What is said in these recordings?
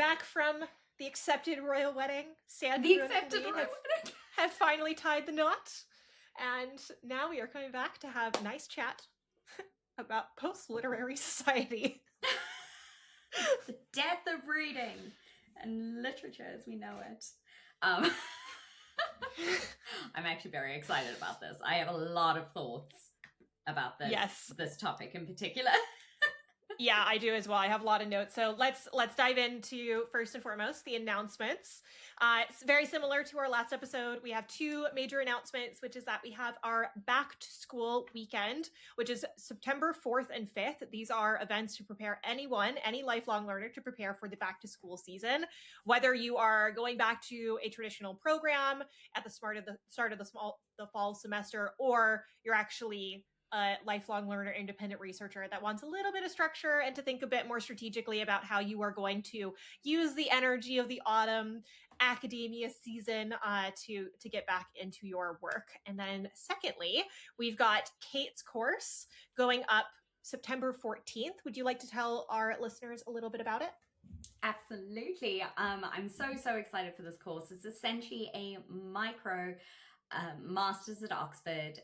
back from the accepted royal wedding. Sandra The and accepted Kaelyn royal wedding. have finally tied the knot. And now we are coming back to have a nice chat about post-literary society. The death of reading and literature as we know it. I'm actually very excited about this. I have a lot of thoughts about this topic in particular. Yeah, I do as well. I have a lot of notes. So let's dive into, first and foremost, the announcements. It's very similar to our last episode. We have two major announcements, which is that we have our back to school weekend, which is September 4th and 5th. These are events to prepare anyone, any lifelong learner, to prepare for the back to school season. Whether you are going back to a traditional program at the start of the fall semester, or you're actually a lifelong learner, independent researcher that wants a little bit of structure and to think a bit more strategically about how you are going to use the energy of the autumn academia season to get back into your work. And then secondly, we've got Cait's course going up September 14th. Would you like to tell our listeners a little bit about it? Absolutely. I'm so excited for this course. It's essentially a micro master's at Oxford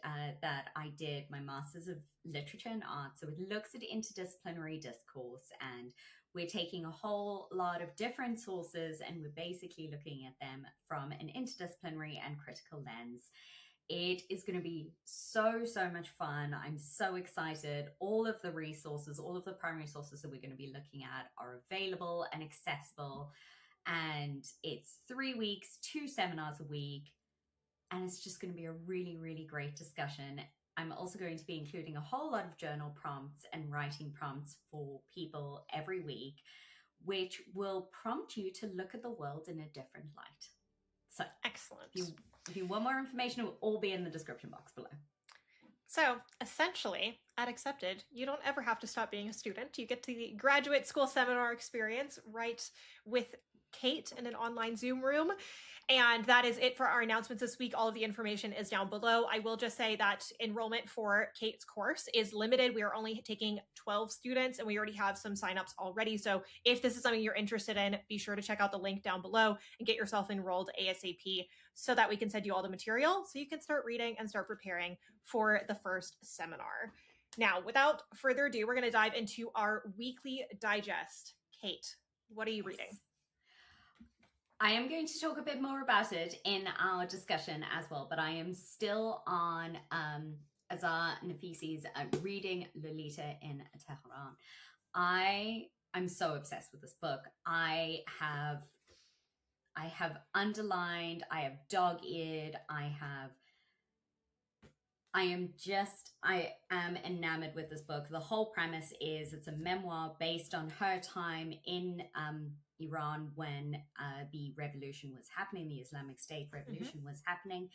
that I did, my master's of literature and art. So it looks at interdisciplinary discourse, and we're taking a whole lot of different sources and we're basically looking at them from an interdisciplinary and critical lens. It is going to be so much fun. I'm so excited. All of the resources, all of the primary sources that we're going to be looking at are available and accessible. And it's 3 weeks, 2 seminars a week. And it's just going to be a really great discussion. I'm also going to be including a whole lot of journal prompts and writing prompts for people every week, which will prompt you to look at the world in a different light. So excellent. If you want more information, it will all be in the description box below. So essentially, at Accepted, you don't ever have to stop being a student. You get the graduate school seminar experience right with Cait in an online Zoom room. And that is it for our announcements this week. All of the information is down below. I will just say that enrollment for Cait's course is limited. We are only taking 12 students and we already have some signups already. So if this is something you're interested in, be sure to check out the link down below and get yourself enrolled ASAP so that we can send you all the material so you can start reading and start preparing for the first seminar. Now, without further ado, we're going to dive into our weekly digest. Cait, what are you reading? I am going to talk a bit more about it in our discussion as well, but I am still on Azar Nafisi's reading Lolita in Tehran. I'm so obsessed with this book. I have underlined, I have dog-eared, I am enamored with this book. The whole premise is it's a memoir based on her time in Iran when the revolution was happening, the Islamic State revolution was happening.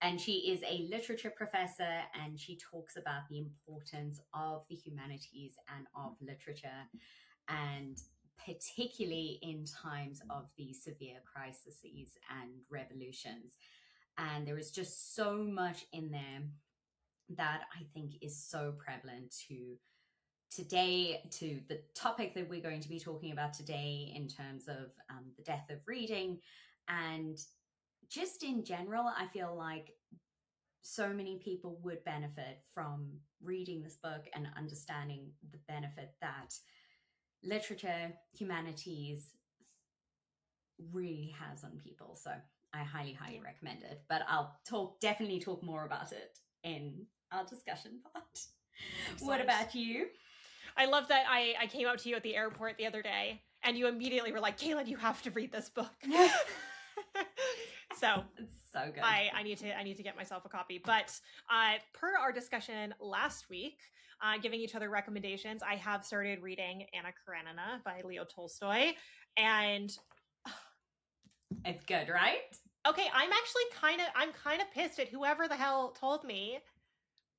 And she is a literature professor and she talks about the importance of the humanities and of literature, and particularly in times of these severe crises and revolutions. And there is just so much in there that I think is so prevalent to today, to the topic that we're going to be talking about today in terms of the death of reading. And just in general, I feel like so many people would benefit from reading this book and understanding the benefit that literature, humanities really has on people. So I highly recommend it, but I'll definitely talk more about it in our discussion part. Excellent. What about you? I love that I came up to you at the airport the other day and you immediately were like, Kaelyn, you have to read this book. So it's so good. I need to get myself a copy. But per our discussion last week, giving each other recommendations, I have started reading Anna Karenina by Leo Tolstoy. And it's good, right? Okay, I'm kind of pissed at whoever the hell told me,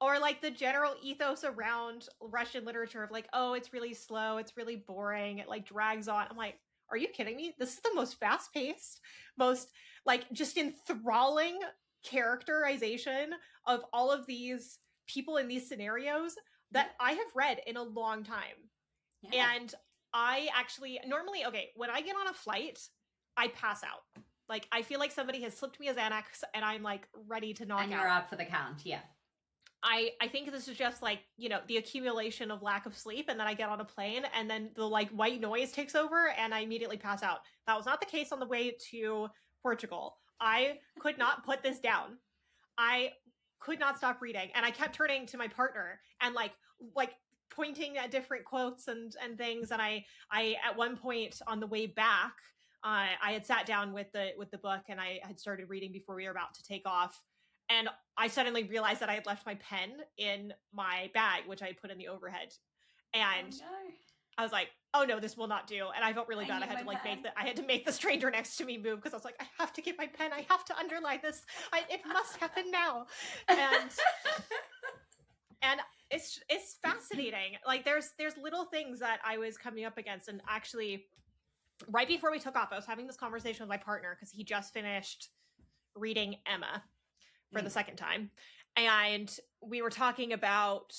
or like the general ethos around Russian literature of like, oh, it's really slow, it's really boring, it like drags on. I'm like, are you kidding me? This is the most fast-paced, most like just enthralling characterization of all of these people in these scenarios that I have read in a long time. Yeah. And I actually normally, okay, when I get on a flight, I pass out. Like, I feel like somebody has slipped me a Xanax and I'm like ready to knock out. And you're up for the count, yeah. I think this is just like, you know, the accumulation of lack of sleep, and then I get on a plane and then the like white noise takes over and I immediately pass out. That was not the case on the way to Portugal. I could not put this down. I could not stop reading, and I kept turning to my partner and like pointing at different quotes and things. And I at one point on the way back, I had sat down with the book and I had started reading before we were about to take off. And I suddenly realized that I had left my pen in my bag, which I had put in the overhead. And I was like, oh no, this will not do. And I felt really bad. I had to like make the stranger next to me move, because I was like, I have to get my pen. I have to underline this. It must happen now. And it's fascinating. Like there's little things that I was coming up against. And actually, right before we took off, I was having this conversation with my partner because he just finished reading Emma for the second time. And we were talking about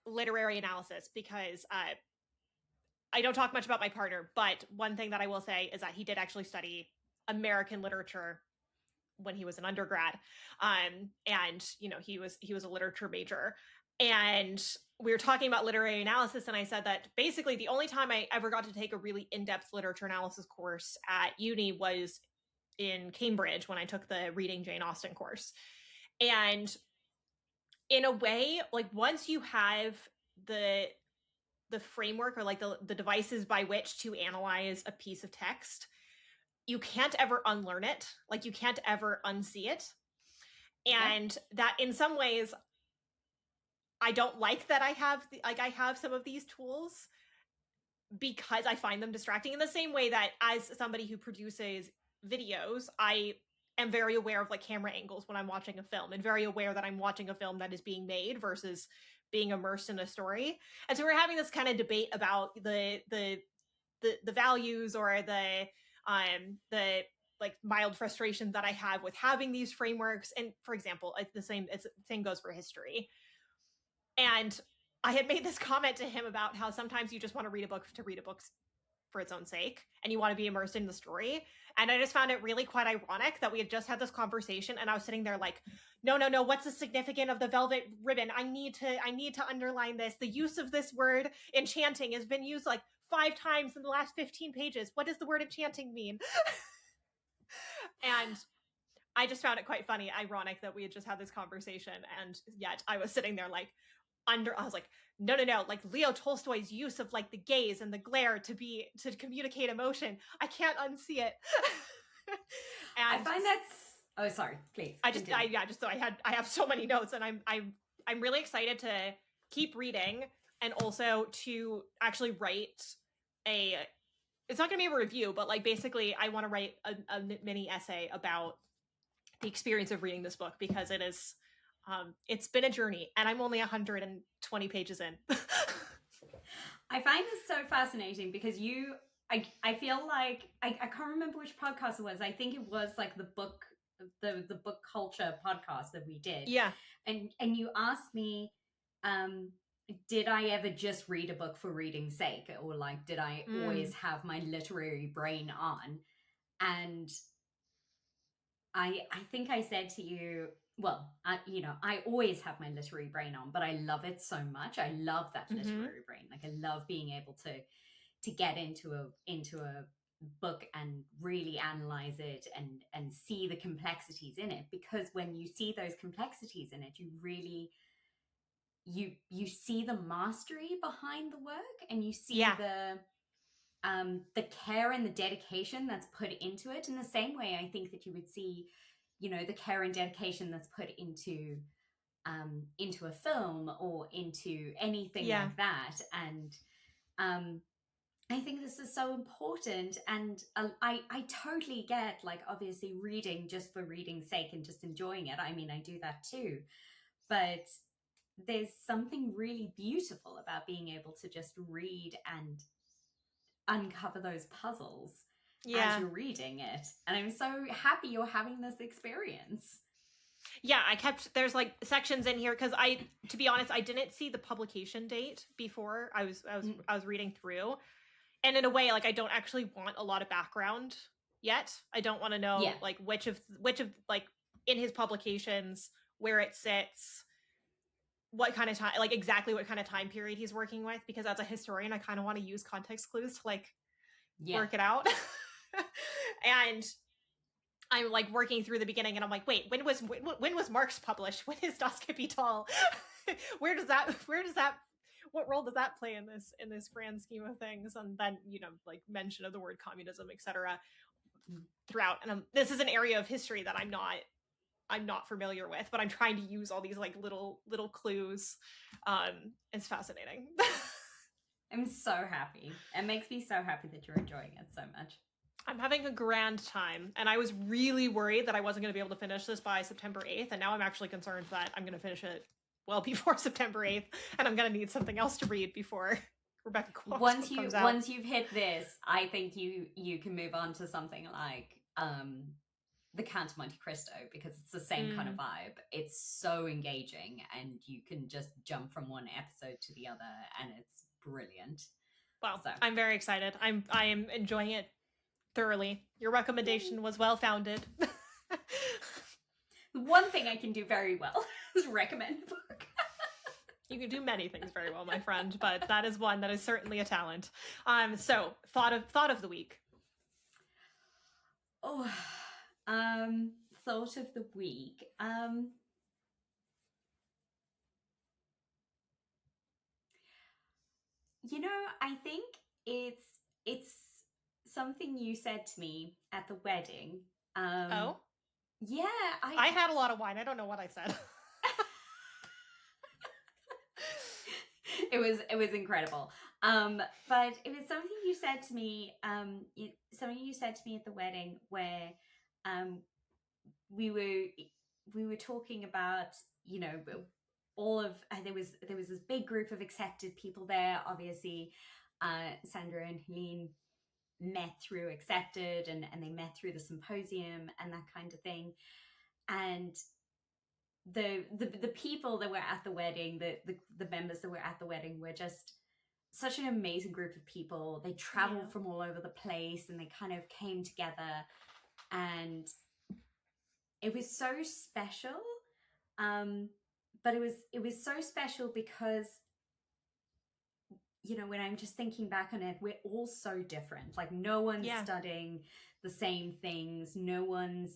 literary analysis, because I don't talk much about my partner, but one thing that I will say is that he did actually study American literature when he was an undergrad. And you know, he was a literature major. And we were talking about literary analysis, and I said that basically the only time I ever got to take a really in-depth literature analysis course at uni was in Cambridge when I took the Reading Jane Austen course. And in a way, like once you have the framework or like the devices by which to analyze a piece of text, you can't ever unlearn it. Like you can't ever unsee it. And that in some ways, I don't like that I have some of these tools, because I find them distracting, in the same way that as somebody who produces videos, I am very aware of like camera angles when I'm watching a film, and very aware that I'm watching a film that is being made versus being immersed in a story. And so we're having this kind of debate about the values, or the like mild frustration that I have with having these frameworks. And for example, the same goes for history. And I had made this comment to him about how sometimes you just want to read a book for its own sake, and you want to be immersed in the story. And I just found it really quite ironic that we had just had this conversation, and I was sitting there like, no, what's the significance of the velvet ribbon? I need to underline this. The use of this word enchanting has been used like 5 times in the last 15 pages. What does the word enchanting mean? And I just found it quite funny, ironic that we had just had this conversation, and yet I was sitting there like, I was like, no, like Leo Tolstoy's use of like the gaze and the glare to communicate emotion, I can't unsee it. And I find oh, sorry, please. I have so many notes, and I'm really excited to keep reading, and also to actually write it's not going to be a review, but like basically I want to write a mini essay about the experience of reading this book, because it is it's been a journey, and I'm only 120 pages in. I find this so fascinating because I feel like I can't remember which podcast it was. I think it was like the book culture podcast that we did. Yeah. And you asked me, did I ever just read a book for reading's sake, or like did I always have my literary brain on? And I think I said to you, well, I always have my literary brain on, but I love it so much. I love that literary brain. Like I love being able to get into a book and really analyze it and see the complexities in it, because when you see those complexities in it, you really you see the mastery behind the work, and you see the care and the dedication that's put into it, in the same way I think that you would see, the care and dedication that's put into a film or into anything like that. And I think this is so important. And I totally get, like, obviously reading just for reading's sake and just enjoying it. I mean, I do that too. But there's something really beautiful about being able to just read and uncover those puzzles as you're reading it. And I'm so happy you're having this experience. Yeah, there's like sections in here, because to be honest, I didn't see the publication date before I was reading through. and in a way, like, I don't actually want a lot of background yet. I don't want to know like which of like in his publications, where it sits, what kind of time, like exactly what kind of time period he's working with, because as a historian, I kind of want to use context clues to like work it out. And I'm like working through the beginning, and I'm like, wait, when was Marx published? When is Das Kapital? Where does that what role does that play in this grand scheme of things? And then, you know, like mention of the word communism, etc. throughout. And this is an area of history that I'm not familiar with, but I'm trying to use all these like little clues. It's fascinating. I'm so happy. It makes me so happy that you're enjoying it so much. I'm having a grand time, and I was really worried that I wasn't going to be able to finish this by September 8th, and now I'm actually concerned that I'm going to finish it well before September 8th, and I'm going to need something else to read before Rebecca Quok's book comes out. Once you've hit this, I think you can move on to something like The Count of Monte Cristo, because it's the same kind of vibe. It's so engaging, and you can just jump from one episode to the other, and it's brilliant. Well, so. I'm very excited. I am enjoying it thoroughly. Your recommendation was well founded. One thing I can do very well is recommend a book. You can do many things very well, my friend, but that is one that is certainly a talent. So thought of the week. Oh, thought of the week. You know, I think it's something you said to me at the wedding. Oh? Yeah. I had a lot of wine. I don't know what I said. It was incredible. But it was something you said to me, at the wedding, where we were talking about, you know, all of there was this big group of accepted people there. Obviously, Sandra and Helene met through accepted, and they met through the symposium and that kind of thing. And the people that were at the wedding, the members that were at the wedding, were just such an amazing group of people. They traveled from all over the place, and they kind of came together, and it was so special. But it was so special because, you know, when I'm just thinking back on it, we're all so different. Like, no one's studying the same things. No one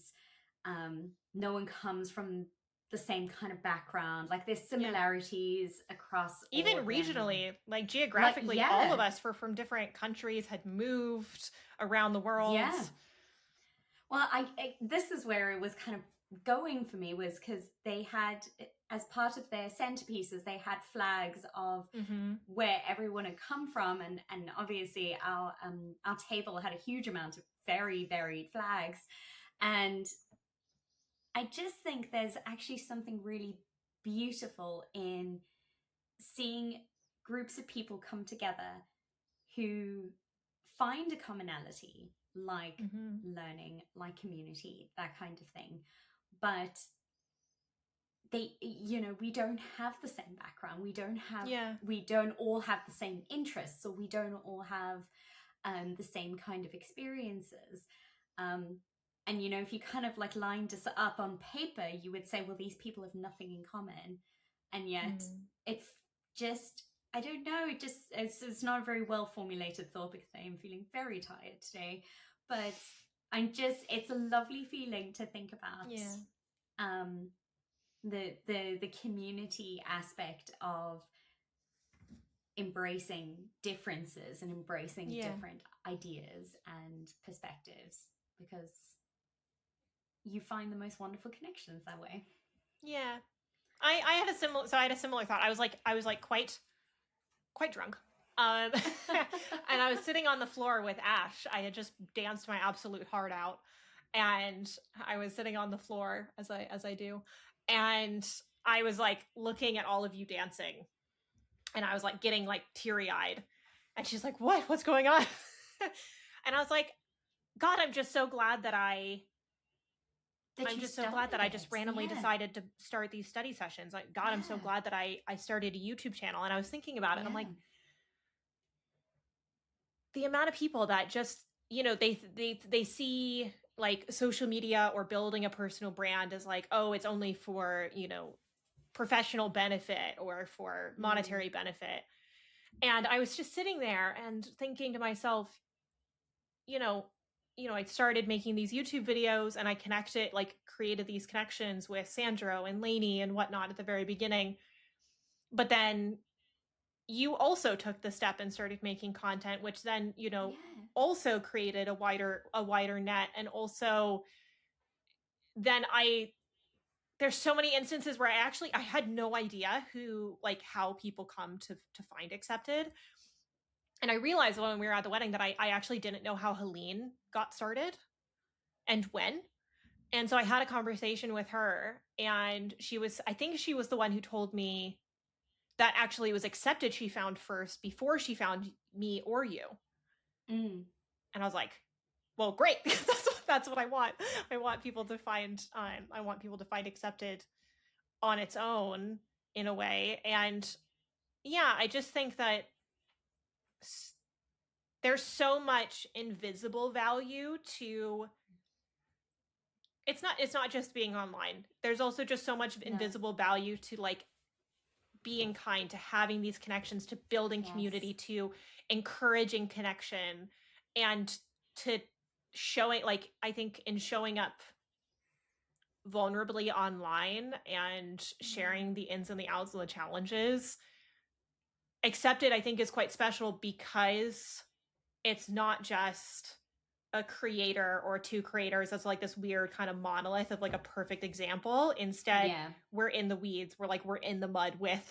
comes from the same kind of background. Like, there's similarities across even regionally, like geographically, all of us were from different countries, had moved around the world. Yeah. Well, this is where it was kind of going for me, was because they had, as part of their centerpieces, they had flags of where everyone had come from, and obviously our table had a huge amount of very varied flags. And I just think there's actually something really beautiful in seeing groups of people come together who find a commonality, like learning, like community, that kind of thing. But they, you know, we don't have the same background. We don't all have the same interests, or we don't all have the same kind of experiences. And, you know, if you kind of like lined us up on paper, you would say, well, these people have nothing in common. And yet it's just, I don't know, it's not a very well formulated thought, because I am feeling very tired today. But it's a lovely feeling to think about. The community aspect of embracing differences and embracing different ideas and perspectives, because you find the most wonderful connections that way. Yeah. I had a similar thought. I was like quite drunk. And I was sitting on the floor with Ash. I had just danced my absolute heart out, and I was sitting on the floor as I do, and I was like looking at all of you dancing, and I was like getting like teary-eyed, and she's like, what's going on? And I was like, God, I'm just so glad that I just randomly decided to start these study sessions. Like, God, I'm so glad that I started a YouTube channel. And I was thinking about it, and I'm like, the amount of people that just, they see like social media or building a personal brand as like, oh, it's only for, professional benefit or for monetary benefit. And I was just sitting there and thinking to myself, you know, I started making these YouTube videos and I created these connections with Sandro and Lainey and whatnot at the very beginning. But then you also took the step and started making content, which then, also created a wider net. And also then there's so many instances where I had no idea how people come to find accepted. And I realized when we were at the wedding that I actually didn't know how Helene got started and when. And so I had a conversation with her, and I think she was the one who told me that actually was accepted she found first before she found me or you. And I was like, well, great, because that's what I want. I want people to find accepted on its own in a way. And yeah, I just think that there's so much invisible value to it's not just being online. There's also just so much invisible value to like being kind, to having these connections, to building community, to encouraging connection, and to showing, like, I think in showing up vulnerably online and sharing the ins and the outs and the challenges. Accepted, I think, is quite special because it's not just a creator or two creators that's like this weird kind of monolith of like a perfect example. Instead, we're in the weeds. We're in the mud with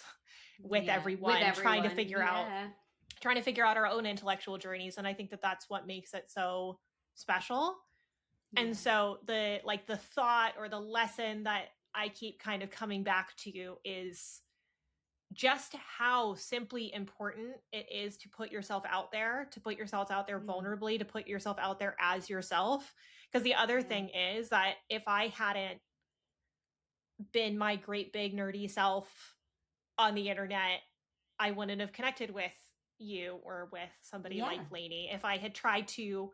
everyone, trying to figure out our own intellectual journeys. And I think that that's what makes it so special. And so the thought or the lesson that I keep kind of coming back to is just how simply important it is to put yourself out there vulnerably, to put yourself out there as yourself. Because the other thing is that if I hadn't been my great big nerdy self on the internet, I wouldn't have connected with you or with somebody like Lainey. If I had tried to,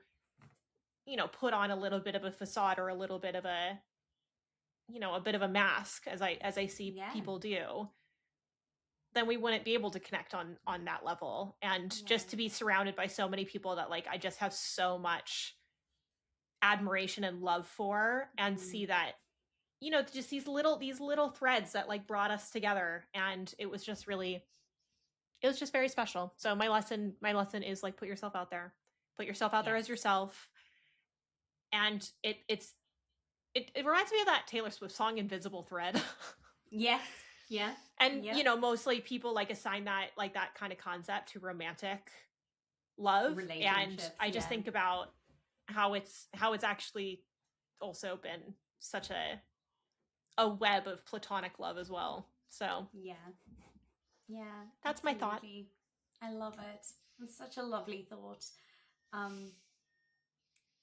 put on a little bit of a facade or a little bit of a bit of a mask, as I see people do, then we wouldn't be able to connect on that level. And just to be surrounded by so many people that like I just have so much admiration and love for, and see that, just these little threads that like brought us together. And it was just very special. So my lesson is like, put yourself out there there as yourself. And it reminds me of that Taylor Swift song, Invisible Thread. Yes. Yeah. And, mostly people like assign that, like that kind of concept to romantic love. And I just think about how it's actually also been such a web of platonic love as well. So yeah, that's absolutely my thought. I love it. It's such a lovely thought.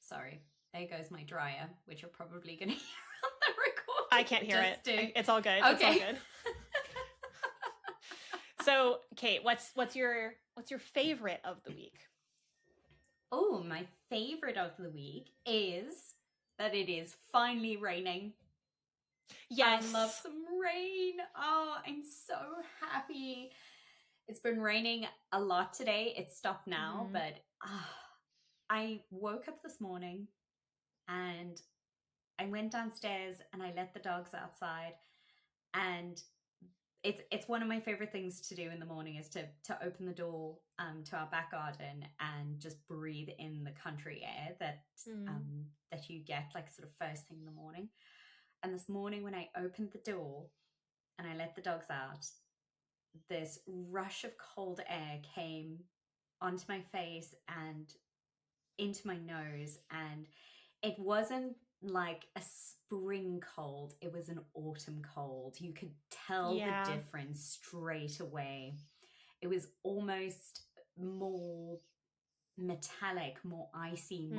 Sorry, there goes my dryer, which you're probably going to hear on the recording. I can't hear it. It's all good. Okay. It's all good. So, Cait, what's your favorite of the week? Oh, my favorite of the week is that it is finally raining. Yes. I love some rain. Oh, I'm so happy. It's been raining a lot today. It's stopped now, but I woke up this morning and I went downstairs and I let the dogs outside, and it's one of my favorite things to do in the morning is to open the door to our back garden and just breathe in the country air that you get like sort of first thing in the morning. And this morning when I opened the door and I let the dogs out, this rush of cold air came onto my face and into my nose, and it wasn't like a spring cold, it was an autumn cold. You could tell the difference straight away. It was almost more metallic, more icy,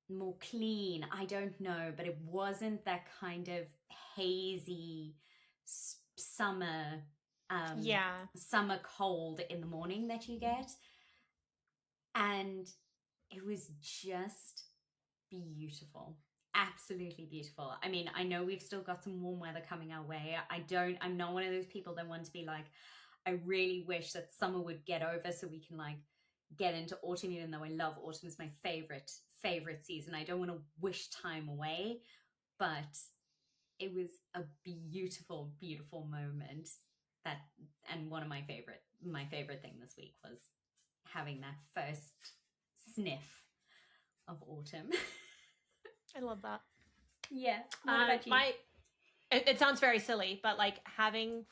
more clean. I don't know, but it wasn't that kind of hazy summer Yeah. summer cold in the morning that you get. And it was just beautiful. Absolutely beautiful. I mean, I know we've still got some warm weather coming our way. I'm not one of those people that want to be like, I really wish that summer would get over so we can like get into autumn, even though I love autumn. It's my favorite season. I don't want to wish time away, but it was a beautiful moment that, and one of my favorite thing this week was having that first sniff of autumn. I love that. Yeah. What about you? It sounds very silly, but like having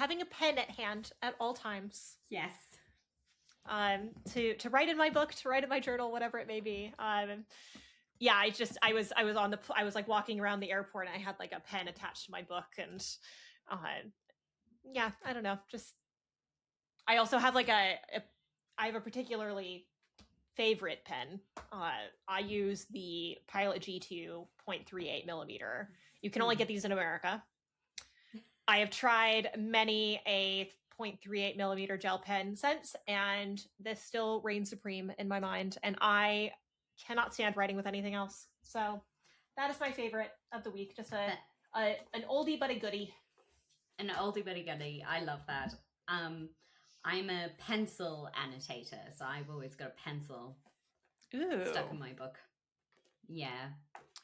a pen at hand at all times. Yes. To write in my book, to write in my journal, whatever it may be. Yeah, I was like walking around the airport and I had like a pen attached to my book, and yeah, I don't know. Just I also have like I have a particularly favorite pen. I use the Pilot G2 0.38 millimeter. You can only get these in America. I have tried many a 0.38 millimeter gel pen since, and this still reigns supreme in my mind. And I cannot stand writing with anything else. So that is my favorite of the week. Just an oldie but a goodie. An oldie but a goodie. I love that. I'm a pencil annotator, so I've always got a pencil stuck in my book. Yeah.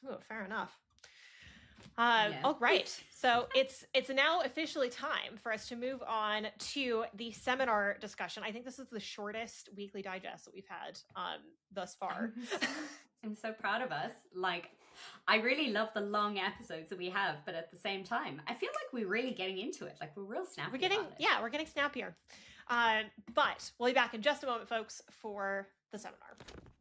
Oh, fair enough. Oh, right. So it's now officially time for us to move on to the seminar discussion. I think this is the shortest weekly digest that we've had thus far. I'm so proud of us. Like, I really love the long episodes that we have, but at the same time, I feel like we're really getting into it. Like, we're real snappy. We're getting snappier. But we'll be back in just a moment, folks, for the seminar.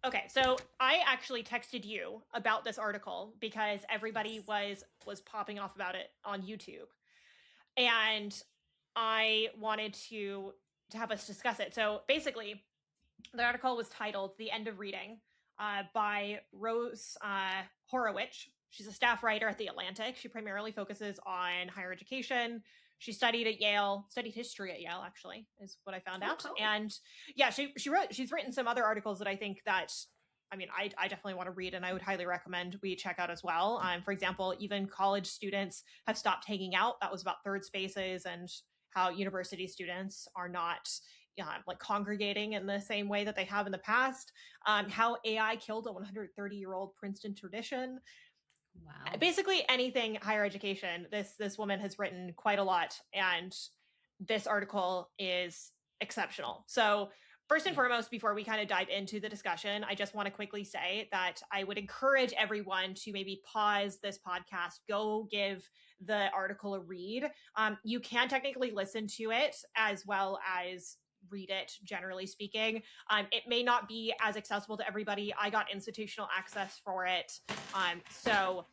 Okay, so I actually texted you about this article because everybody was popping off about it on YouTube, and I wanted to have us discuss it. So basically, the article was titled "The End of Reading" by Rose Horowitch. She's a staff writer at The Atlantic. She primarily focuses on higher education. She studied at Yale, studied history at Yale, actually, is what I found out. Cool. And yeah, she's written some other articles that I think that, I mean, I definitely want to read, and I would highly recommend we check out as well. For example, even college students have stopped hanging out. That was about third spaces and how university students are not like congregating in the same way that they have in the past. How AI killed a 130-year-old Princeton tradition. Wow. Basically anything higher education. This woman has written quite a lot, and this article is exceptional. So first and foremost, before we kind of dive into the discussion, I just want to quickly say that I would encourage everyone to maybe pause this podcast, go give the article a read. You can technically listen to it as well as read it, generally speaking. It may not be as accessible to everybody. I got institutional access for it. So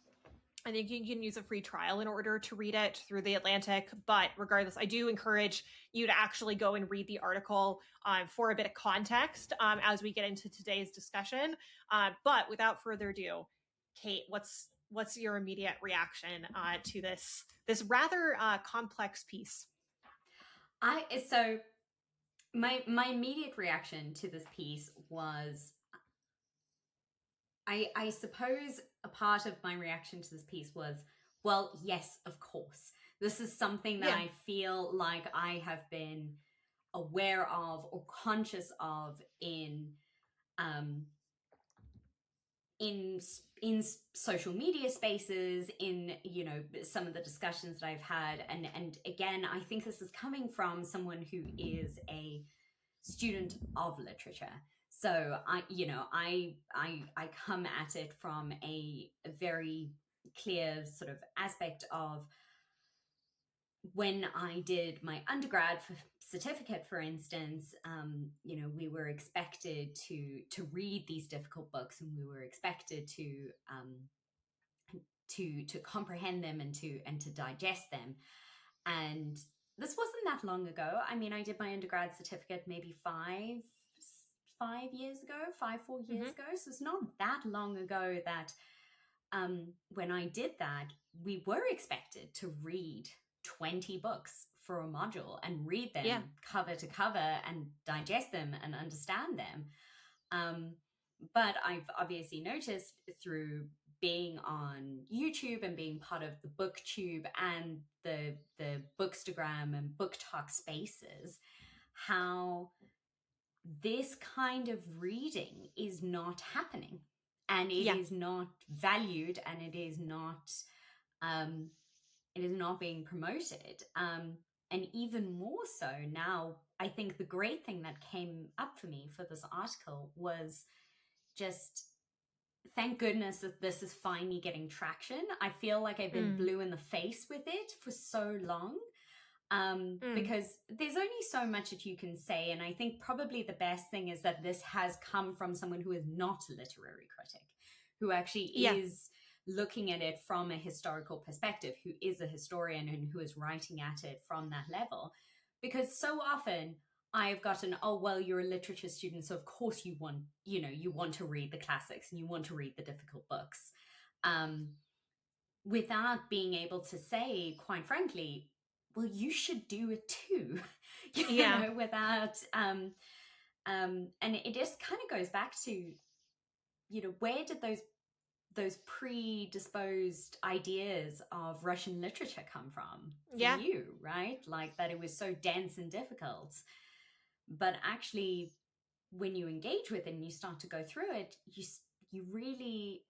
I think you can use a free trial in order to read it through The Atlantic. But regardless, I do encourage you to actually go and read the article for a bit of context as we get into today's discussion. But without further ado, Cait, what's your immediate reaction to this rather complex piece? My immediate reaction to this piece was, I suppose a part of my reaction to this piece was, well, yes, of course. This is something that I feel like I have been aware of or conscious of in social media spaces, in, you know, some of the discussions that I've had, and again, I think this is coming from someone who is a student of literature. So I come at it from a very clear sort of aspect of, when I did my undergrad certificate, for instance, we were expected to read these difficult books, and we were expected to comprehend them and to digest them. And this wasn't that long ago. I mean, I did my undergrad certificate maybe 4 years ago. So it's not that long ago that when I did that, we were expected to read 20 books for a module and read them Yeah. cover to cover and digest them and understand them. But I've obviously noticed through being on YouTube and being part of the BookTube and the Bookstagram and Book Talk spaces, how this kind of reading is not happening, and it is not valued, and it is not being promoted. And even more so now, I think the great thing that came up for me for this article was just, thank goodness that this is finally getting traction. I feel like I've been blue in the face with it for so long. Because there's only so much that you can say. And I think probably the best thing is that this has come from someone who is not a literary critic, who actually is looking at it from a historical perspective, who is a historian and who is writing at it from that level. Because so often I've gotten, oh, well, you're a literature student, so of course you want to read the classics and you want to read the difficult books. Without being able to say, quite frankly, well, you should do it too, you know, without, and it just kind of goes back to, you know, where did those predisposed ideas of Russian literature come from for you, right? Like that it was so dense and difficult. But actually, when you engage with it and you start to go through it, you really,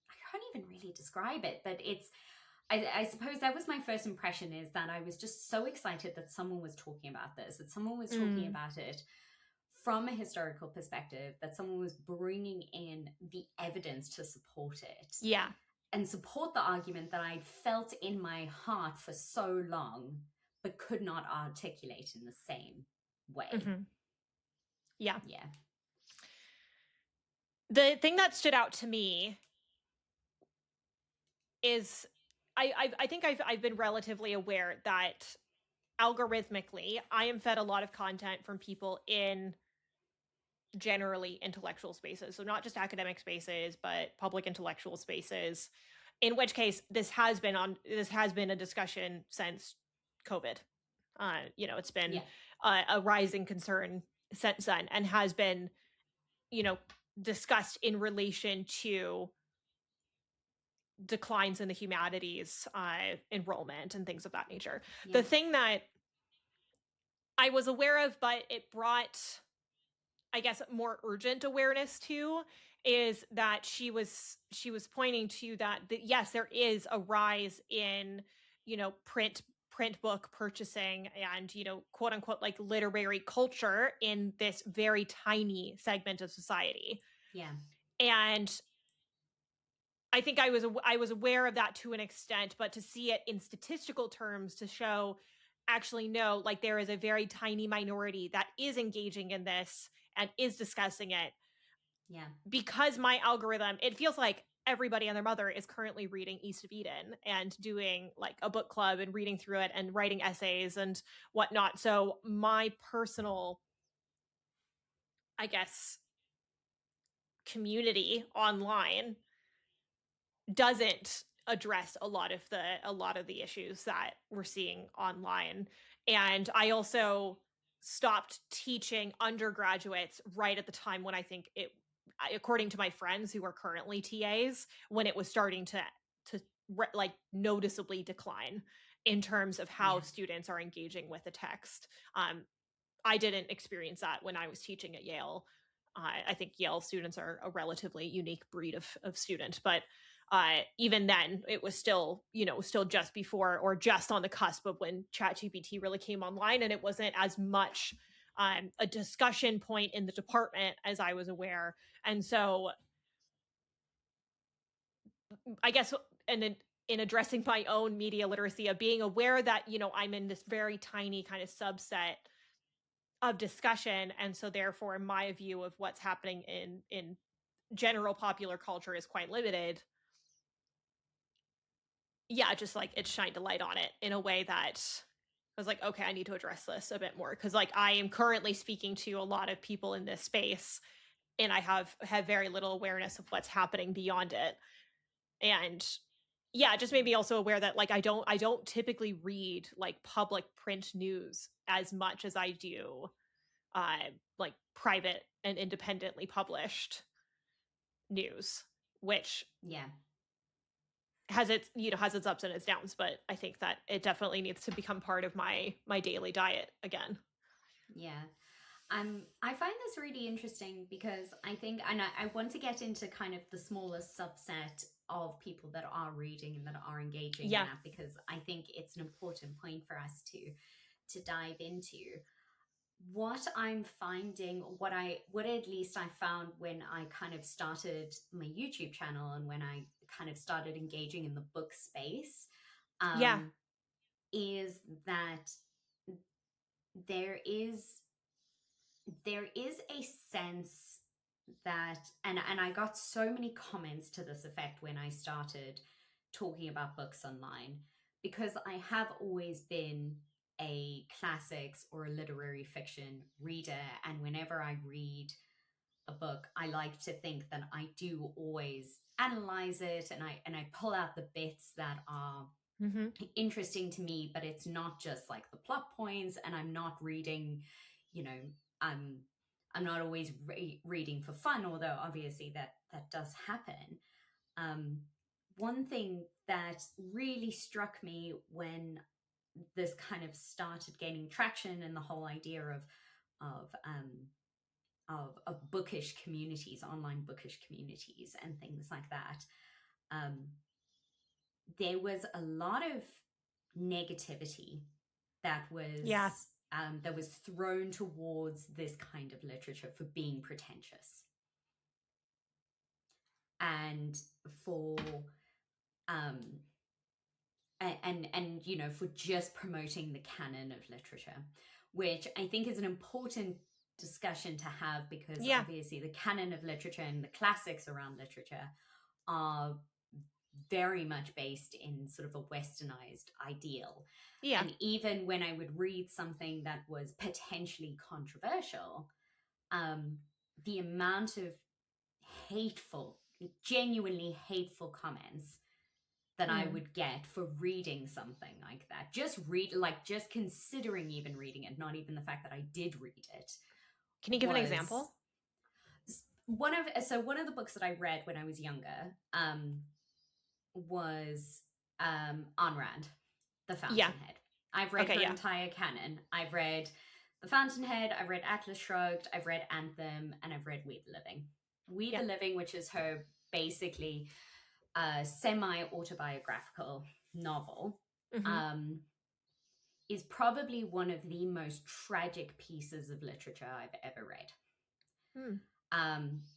I can't even really describe it, but it's, I suppose that was my first impression, is that I was just so excited that someone was talking about this, that someone was talking about it from a historical perspective, that someone was bringing in the evidence to support it. Yeah. And support the argument that I'd felt in my heart for so long, but could not articulate in the same way. Yeah. Yeah. The thing that stood out to me is I think I've been relatively aware that algorithmically I am fed a lot of content from people in generally intellectual spaces, so not just academic spaces but public intellectual spaces, in which case this has been a discussion since COVID. You know, it's been a rising concern since then, and has been, you know, discussed in relation to declines in the humanities enrollment and things of that nature. The thing that I was aware of, but it brought, I guess, more urgent awareness to, is that she was pointing to that yes, there is a rise in, you know, print book purchasing and, you know, quote unquote, like literary culture in this very tiny segment of society. And I think I was aware of that to an extent, but to see it in statistical terms, to show actually no, like there is a very tiny minority that is engaging in this and is discussing it. Because my algorithm, it feels like everybody and their mother is currently reading East of Eden and doing like a book club and reading through it and writing essays and whatnot. So my personal, I guess, community online doesn't address a lot of the issues that we're seeing online. And I also stopped teaching undergraduates right at the time when I think it, according to my friends who are currently TAs, when it was starting to like noticeably decline in terms of how students are engaging with the text. I didn't experience that when I was teaching at Yale. I think Yale students are a relatively unique breed of student, but even then it was still, you know, still just before or just on the cusp of when ChatGPT really came online, and it wasn't as much a discussion point in the department as I was aware. And so I guess, and in addressing my own media literacy, of being aware that, you know, I'm in this very tiny kind of subset of discussion, and so therefore my view of what's happening in general popular culture is quite limited. Yeah, just like it shined a light on it in a way that I was like, okay, I need to address this a bit more, because like I am currently speaking to a lot of people in this space and I have very little awareness of what's happening beyond it. And yeah, just made me also aware that like I don't typically read like public print news as much as I do like private and independently published news, which Yeah. has its, you know, has its ups and its downs, but I think that it definitely needs to become part of my daily diet again. Yeah. I find this really interesting because I think, and I want to get into kind of the smallest subset of people that are reading and that are engaging in Yeah. that, because I think it's an important point for us to dive into. What I'm finding, what at least I found when I kind of started my YouTube channel and when I kind of started engaging in the book space, Yeah. is that there is a sense that, and I got so many comments to this effect when I started talking about books online, because I have always been a classics or a literary fiction reader, and whenever I read a book, I like to think that I do always analyze it, and I pull out the bits that are interesting to me, but it's not just like the plot points, and I'm not reading, you know, I'm not always reading for fun, although obviously that does happen. One thing that really struck me when this kind of started gaining traction, and the whole idea of bookish communities, online bookish communities, and things like that, there was a lot of negativity that Yeah. was thrown towards this kind of literature for being pretentious, and for and you know, for just promoting the canon of literature, which I think is an important discussion to have, because Yeah. obviously the canon of literature and the classics around literature are very much based in sort of a westernized ideal. Yeah. And even when I would read something that was potentially controversial, the amount of hateful, genuinely hateful comments that I would get for reading something like that, just considering even reading it, not even the fact that I did read it. Can you give an example? One of the books that I read when I was younger was Ayn Rand, The Fountainhead. I've read her entire canon. I've read The Fountainhead, I've read Atlas Shrugged, I've read Anthem, and I've read We the Living. We the Living, which is her basically semi-autobiographical novel, is probably one of the most tragic pieces of literature I've ever read.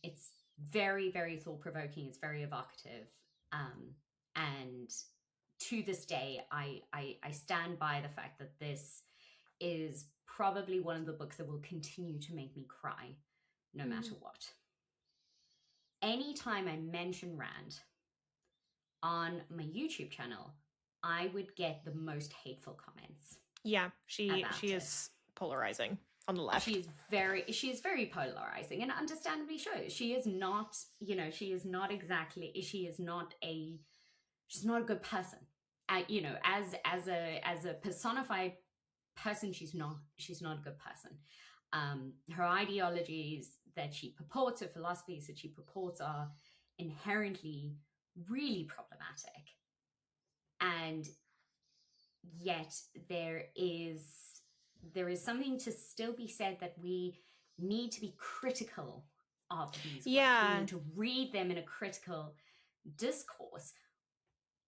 It's very, very thought-provoking. It's very evocative. And to this day, I stand by the fact that this is probably one of the books that will continue to make me cry, no matter what. Anytime I mention Rand on my YouTube channel, I would get the most hateful comments. Yeah, she is polarizing on the left. She is very polarizing, and understandably so. She's not a good person. You know, as a personified person, she's not a good person. Her ideologies that she purports, her philosophies that she purports, are inherently really problematic. And yet there is something to still be said, that we need to be critical of these works. We need to read them in a critical discourse.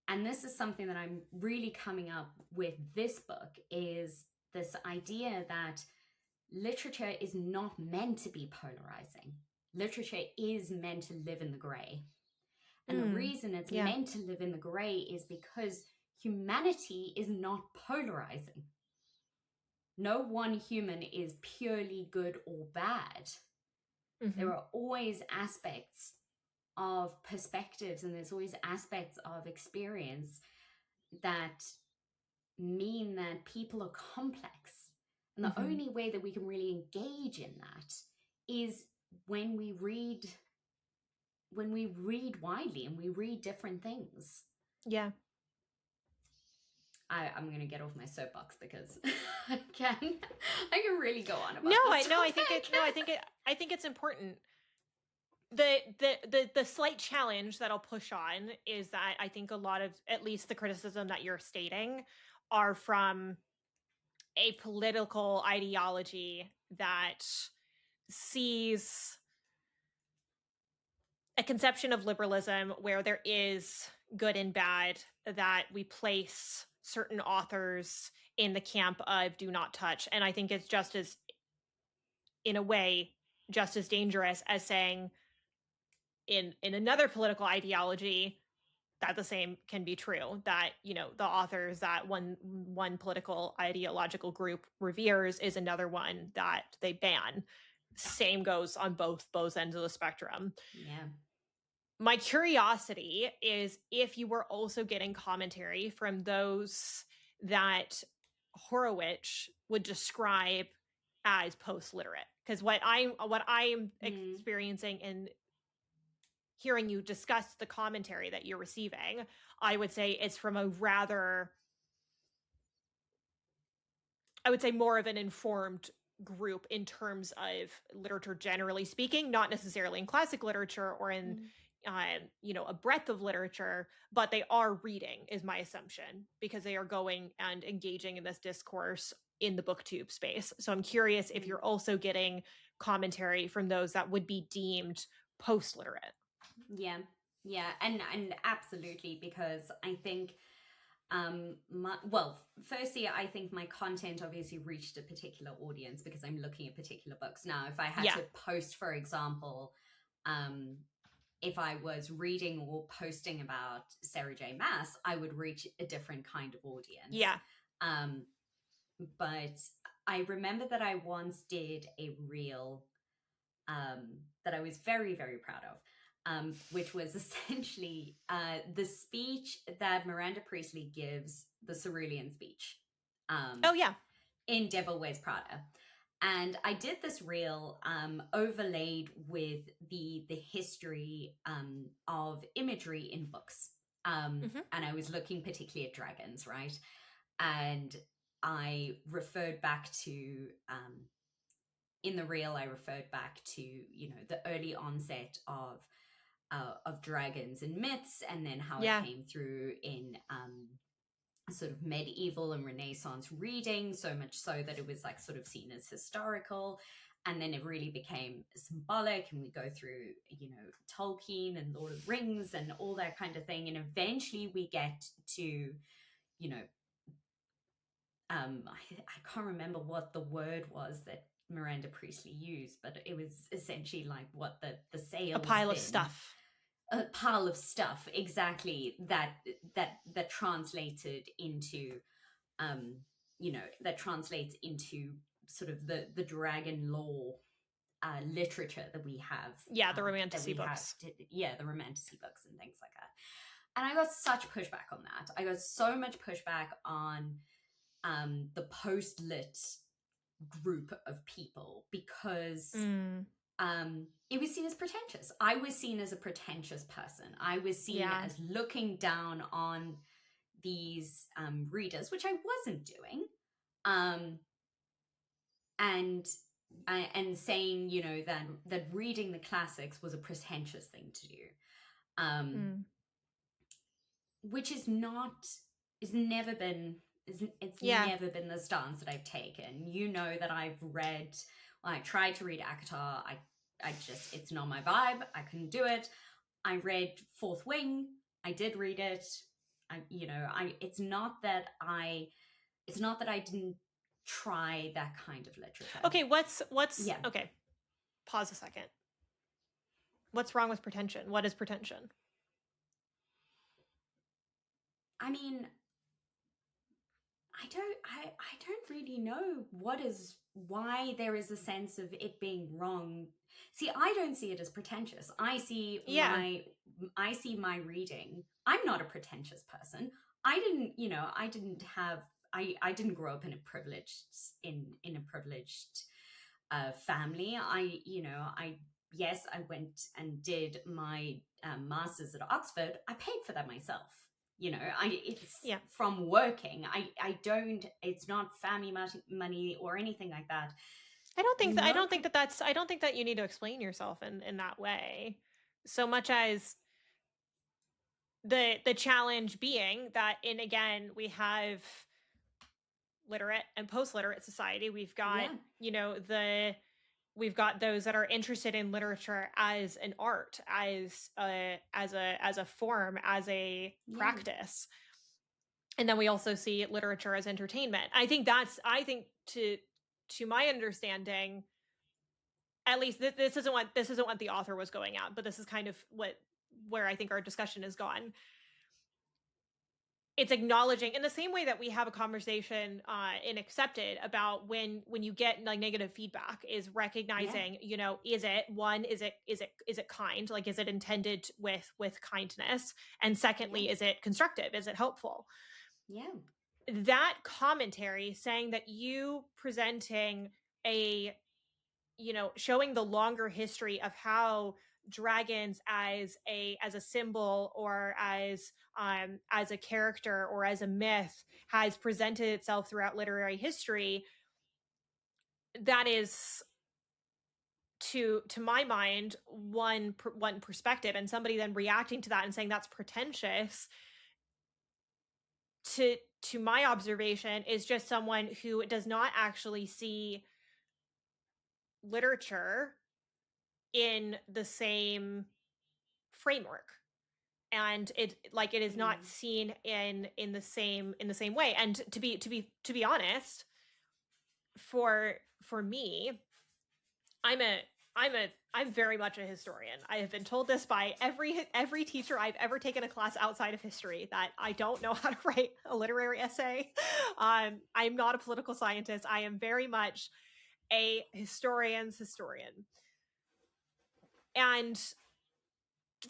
And this is something that I'm really coming up with this book, is this idea that literature is not meant to be polarizing. Literature is meant to live in the gray. And the reason it's meant to live in the gray is because humanity is not polarizing. No one human is purely good or bad. There are always aspects of perspectives, and there's always aspects of experience that mean that people are complex. And the only way that we can really engage in that is when we read widely and we read different things. Yeah. I'm going to get off my soapbox because I can really go on about no, this I think it's important. The slight challenge that I'll push on is that I think a lot of, at least the criticism that you're stating, are from a political ideology that sees a conception of liberalism where there is good and bad, that we place certain authors in the camp of do not touch. And I think it's just as, in a way, just as dangerous as saying in another political ideology that the same can be true, that, you know, the authors that one political ideological group reveres is another one that they ban. Same goes on both ends of the spectrum. Yeah. My curiosity is if you were also getting commentary from those that Horowitch would describe as post-literate, because what I'm experiencing in hearing you discuss the commentary that you're receiving, I would say it's from a rather, I would say, more of an informed group in terms of literature generally speaking, not necessarily in classic literature or in you know, a breadth of literature, but they are reading, is my assumption, because they are going and engaging in this discourse in the booktube space. So I'm curious if you're also getting commentary from those that would be deemed post-literate. Yeah, and absolutely, because I think firstly, I think my content obviously reached a particular audience because I'm looking at particular books. Now, if I had to post, for example, if I was reading or posting about Sarah J. Maas, I would reach a different kind of audience. Yeah. But I remember that I once did a reel that I was very, very proud of, which was essentially the speech that Miranda Priestley gives, the Cerulean speech. In Devil Wears Prada. And I did this reel overlaid with the history of imagery in books. And I was looking particularly at dragons, right? And I referred back to, in the reel, I referred back to, you know, the early onset of dragons and myths, and then how it came through in sort of medieval and Renaissance reading, so much so that it was like sort of seen as historical, and then it really became symbolic, and we go through, you know, Tolkien and Lord of the Rings and all that kind of thing, and eventually we get to, you know, I can't remember what the word was that Miranda Priestley used, but it was essentially like what the sale, a pile of stuff. A pile of stuff, exactly, that translated into, you know, that translates into sort of the dragon lore literature that we have. Yeah, the romantasy books. The romantasy books and things like that. And I got such pushback on that. I got so much pushback on the post-lit group of people because it was seen as pretentious. I was seen as a pretentious person. I was seen as looking down on these readers, which I wasn't doing, and saying, you know, that reading the classics was a pretentious thing to do, which is never been never been the stance that I've taken. You know that I've read. I tried to read ACOTAR. I just, it's not my vibe. I couldn't do it. I read Fourth Wing. I did read it. It's not that I didn't try that kind of literature. Okay, okay. Pause a second. What's wrong with pretension? What is pretension? I mean, I don't really know why there is a sense of it being wrong. See, I don't see it as pretentious. I see my reading. I'm not a pretentious person. I didn't grow up in a privileged family. I went and did my master's at Oxford. I paid for that myself. you know, it's Yeah. from working. I don't, it's not family money or anything like that. I don't think that I don't think that you need to explain yourself in that way, so much as the challenge being that, in again, we have literate and post-literate society. We've got, you know, we've got those that are interested in literature as an art, as a form, as a practice. And then we also see literature as entertainment. I think to my understanding, at least this isn't what the author was going at, but this is kind of where I think our discussion has gone. It's acknowledging, in the same way that we have a conversation in Accepted about when you get like negative feedback, is recognizing, you know, is it kind, like, is it intended with kindness, and secondly, is it constructive, is it helpful? That commentary saying that you presenting you know, showing the longer history of how dragons as a symbol, or as a character, or as a myth, has presented itself throughout literary history, that is, to my mind, one perspective, and somebody then reacting to that and saying that's pretentious, to my observation, is just someone who does not actually see literature in the same framework, and it is not seen in the same way. And to be honest, for me, I'm very much a historian. I have been told this by every teacher I've ever taken a class outside of history, that I don't know how to write a literary essay. I'm not a political scientist. I am very much a historian's historian. And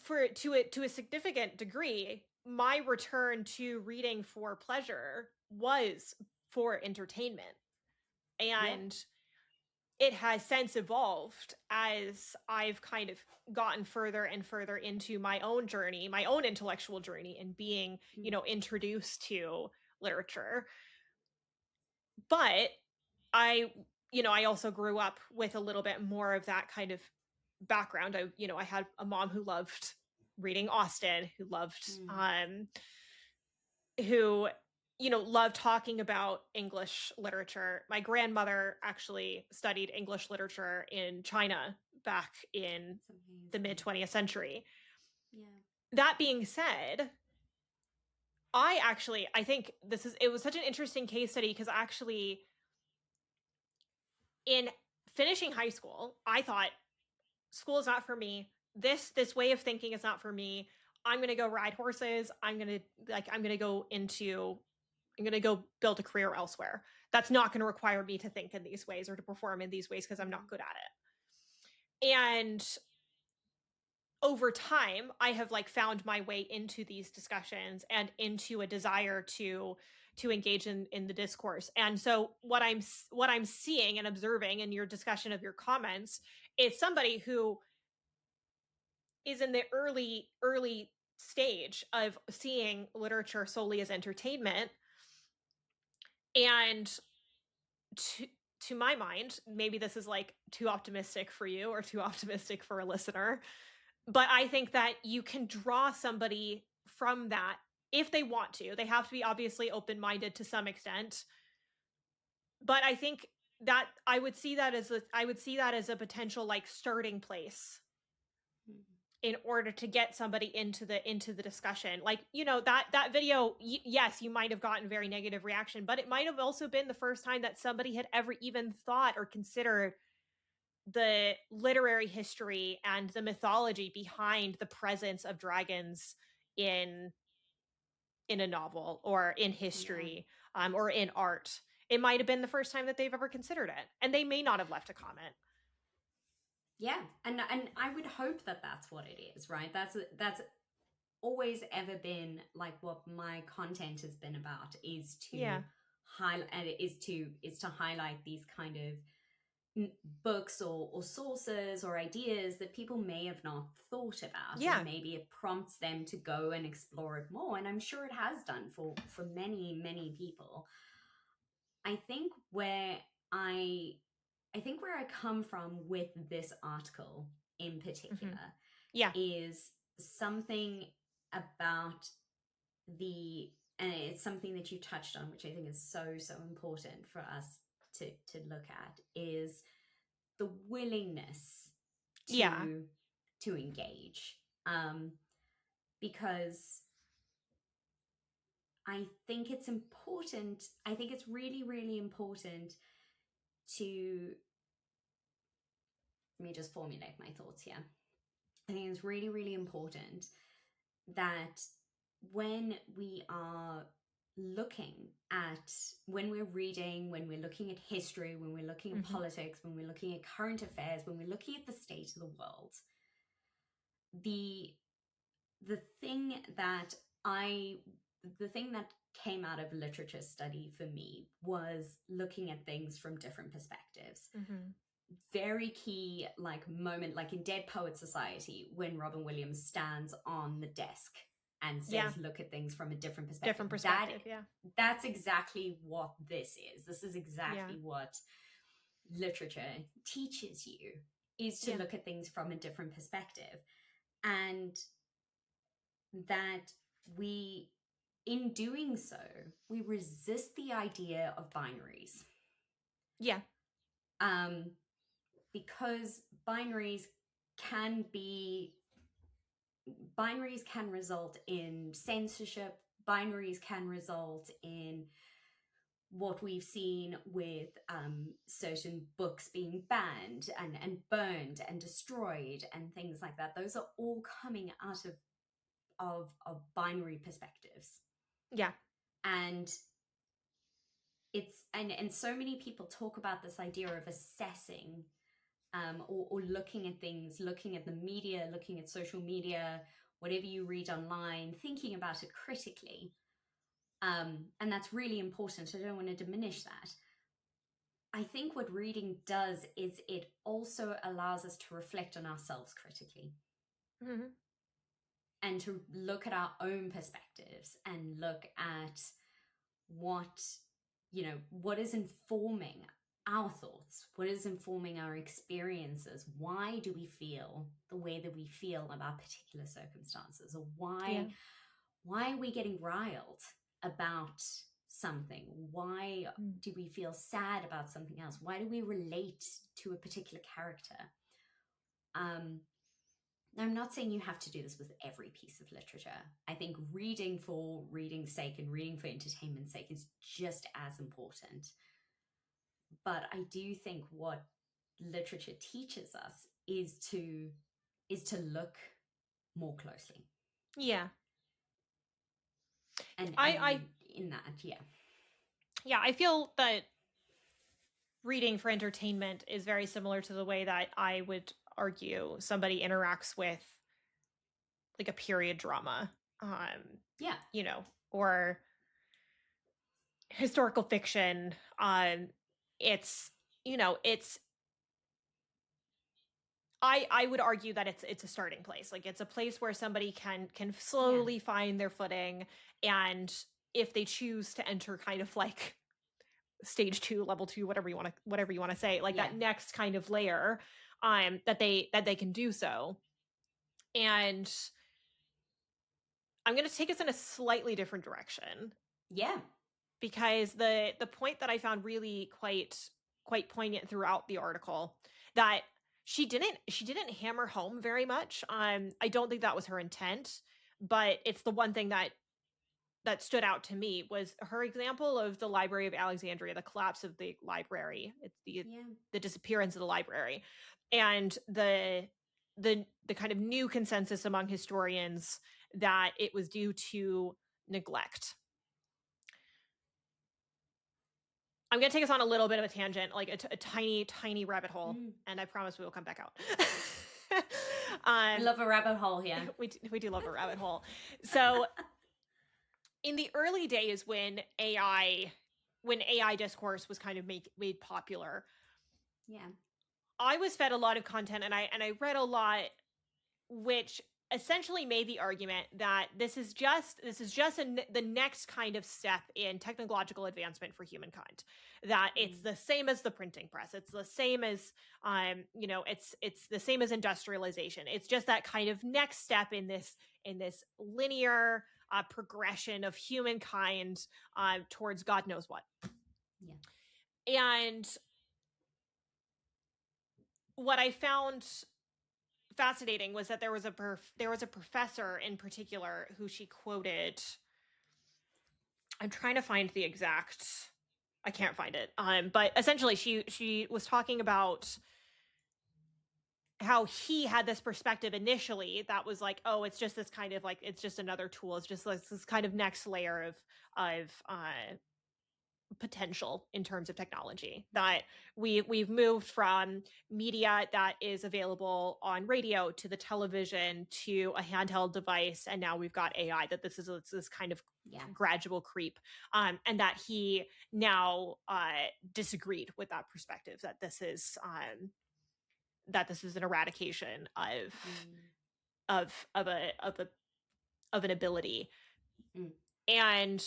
to a significant degree, my return to reading for pleasure was for entertainment. And it has since evolved as I've kind of gotten further and further into my own journey, my own intellectual journey, and being, you know, introduced to literature. But I also grew up with a little bit more of that kind of background. I had a mom who loved reading Austen, who loved who loved talking about English literature. My grandmother actually studied English literature in China back in the mid 20th century. That being said, I think it was such an interesting case study, because actually, in finishing high school, I thought, school is not for me. This way of thinking is not for me. I'm going to go ride horses. I'm going to go build a career elsewhere. That's not going to require me to think in these ways or to perform in these ways, because I'm not good at it. And over time, I have found my way into these discussions and into a desire to engage in the discourse. And so what I'm seeing and observing in your discussion of your comments is somebody who is in the early stage of seeing literature solely as entertainment. And to my mind, maybe this is too optimistic for you or too optimistic for a listener, but I think that you can draw somebody from that if they want to. They have to be obviously open-minded to some extent. But I think that I would see that as a potential starting place in order to get somebody into the discussion. That video, yes, you might have gotten very negative reaction, but it might have also been the first time that somebody had ever even thought or considered the literary history and the mythology behind the presence of dragons in a novel or in history, or in art. It might have been the first time that they've ever considered it, and they may not have left a comment. Yeah, and I would hope that that's what it is, right? That's always ever been what my content has been about, is to highlight these kind of books or sources or ideas that people may have not thought about. Yeah. And maybe it prompts them to go and explore it more. And I'm sure it has done for many, many people. I think where I come from with this article in particular Yeah. is something about and it's something that you touched on, which I think is so important for us to look at, is the willingness to engage, because I think it's important. I think it's really, really important to, let me just formulate my thoughts here. I think it's really, really important that when we are when we're reading, when we're looking at history, when we're looking at politics, when we're looking at current affairs, when we're looking at the state of the world, the thing that came out of literature study for me was looking at things from different perspectives. Very key moment, like in Dead Poet Society, when Robin Williams stands on the desk and says, look at things from a different perspective. That's exactly what this is. This is exactly what literature teaches you, is to look at things from a different perspective. And that in doing so, we resist the idea of binaries. Yeah. Because binaries can result in censorship. Binaries can result in what we've seen with certain books being banned and burned and destroyed and things like that. Those are all coming out of binary perspectives. Yeah. And it's and so many people talk about this idea of assessing or looking at things, looking at the media, looking at social media, whatever you read online, thinking about it critically. And that's really important. I don't want to diminish that. I think what reading does is it also allows us to reflect on ourselves critically. And to look at our own perspectives and look at what is informing our thoughts, what is informing our experiences. Why do we feel the way that we feel about particular circumstances? Or why are we getting riled about something? Why do we feel sad about something else? Why do we relate to a particular character? I'm not saying you have to do this with every piece of literature. I think reading for reading's sake and reading for entertainment's sake is just as important. But I do think what literature teaches us is to look more closely. Yeah. And in that, Yeah, I feel that reading for entertainment is very similar to the way that I would argue somebody interacts with like a period drama. Or historical fiction. It's I would argue that it's a starting place. Like it's a place where somebody can slowly find their footing, and if they choose to enter kind of like stage 2, level 2, whatever you want to say, like that next kind of layer, that they can do so. And I'm going to take us in a slightly different direction. Yeah. Because the point that I found really quite poignant throughout the article, that she didn't hammer home very much. I don't think that was her intent, but it's the one thing that stood out to me was her example of the Library of Alexandria, the collapse of the library. It's the disappearance of the library, and the kind of new consensus among historians that it was due to neglect. I'm going to take us on a little bit of a tangent, like a tiny rabbit hole, and I promise we will come back out. I love a rabbit hole here. We do love a rabbit hole. So in the early days when AI discourse was kind of made popular, I was fed a lot of content, and I read a lot, which essentially made the argument that this is just the next kind of step in technological advancement for humankind. That it's the same as the printing press. It's the same as it's the same as industrialization. It's just that kind of next step in this linear progression of humankind towards God knows what. Yeah. And what I found fascinating was that there was a professor in particular who she quoted. I'm trying to find the exact. I can't find it. But essentially, she was talking about how he had this perspective initially that was like, oh, it's just this kind of like, it's just another tool. It's just like this kind of next layer of potential in terms of technology, that we've moved from media that is available on radio to the television to a handheld device, and now we've got AI, that this is this kind of gradual creep, and that he now disagreed with that perspective, that this is an eradication of an ability. And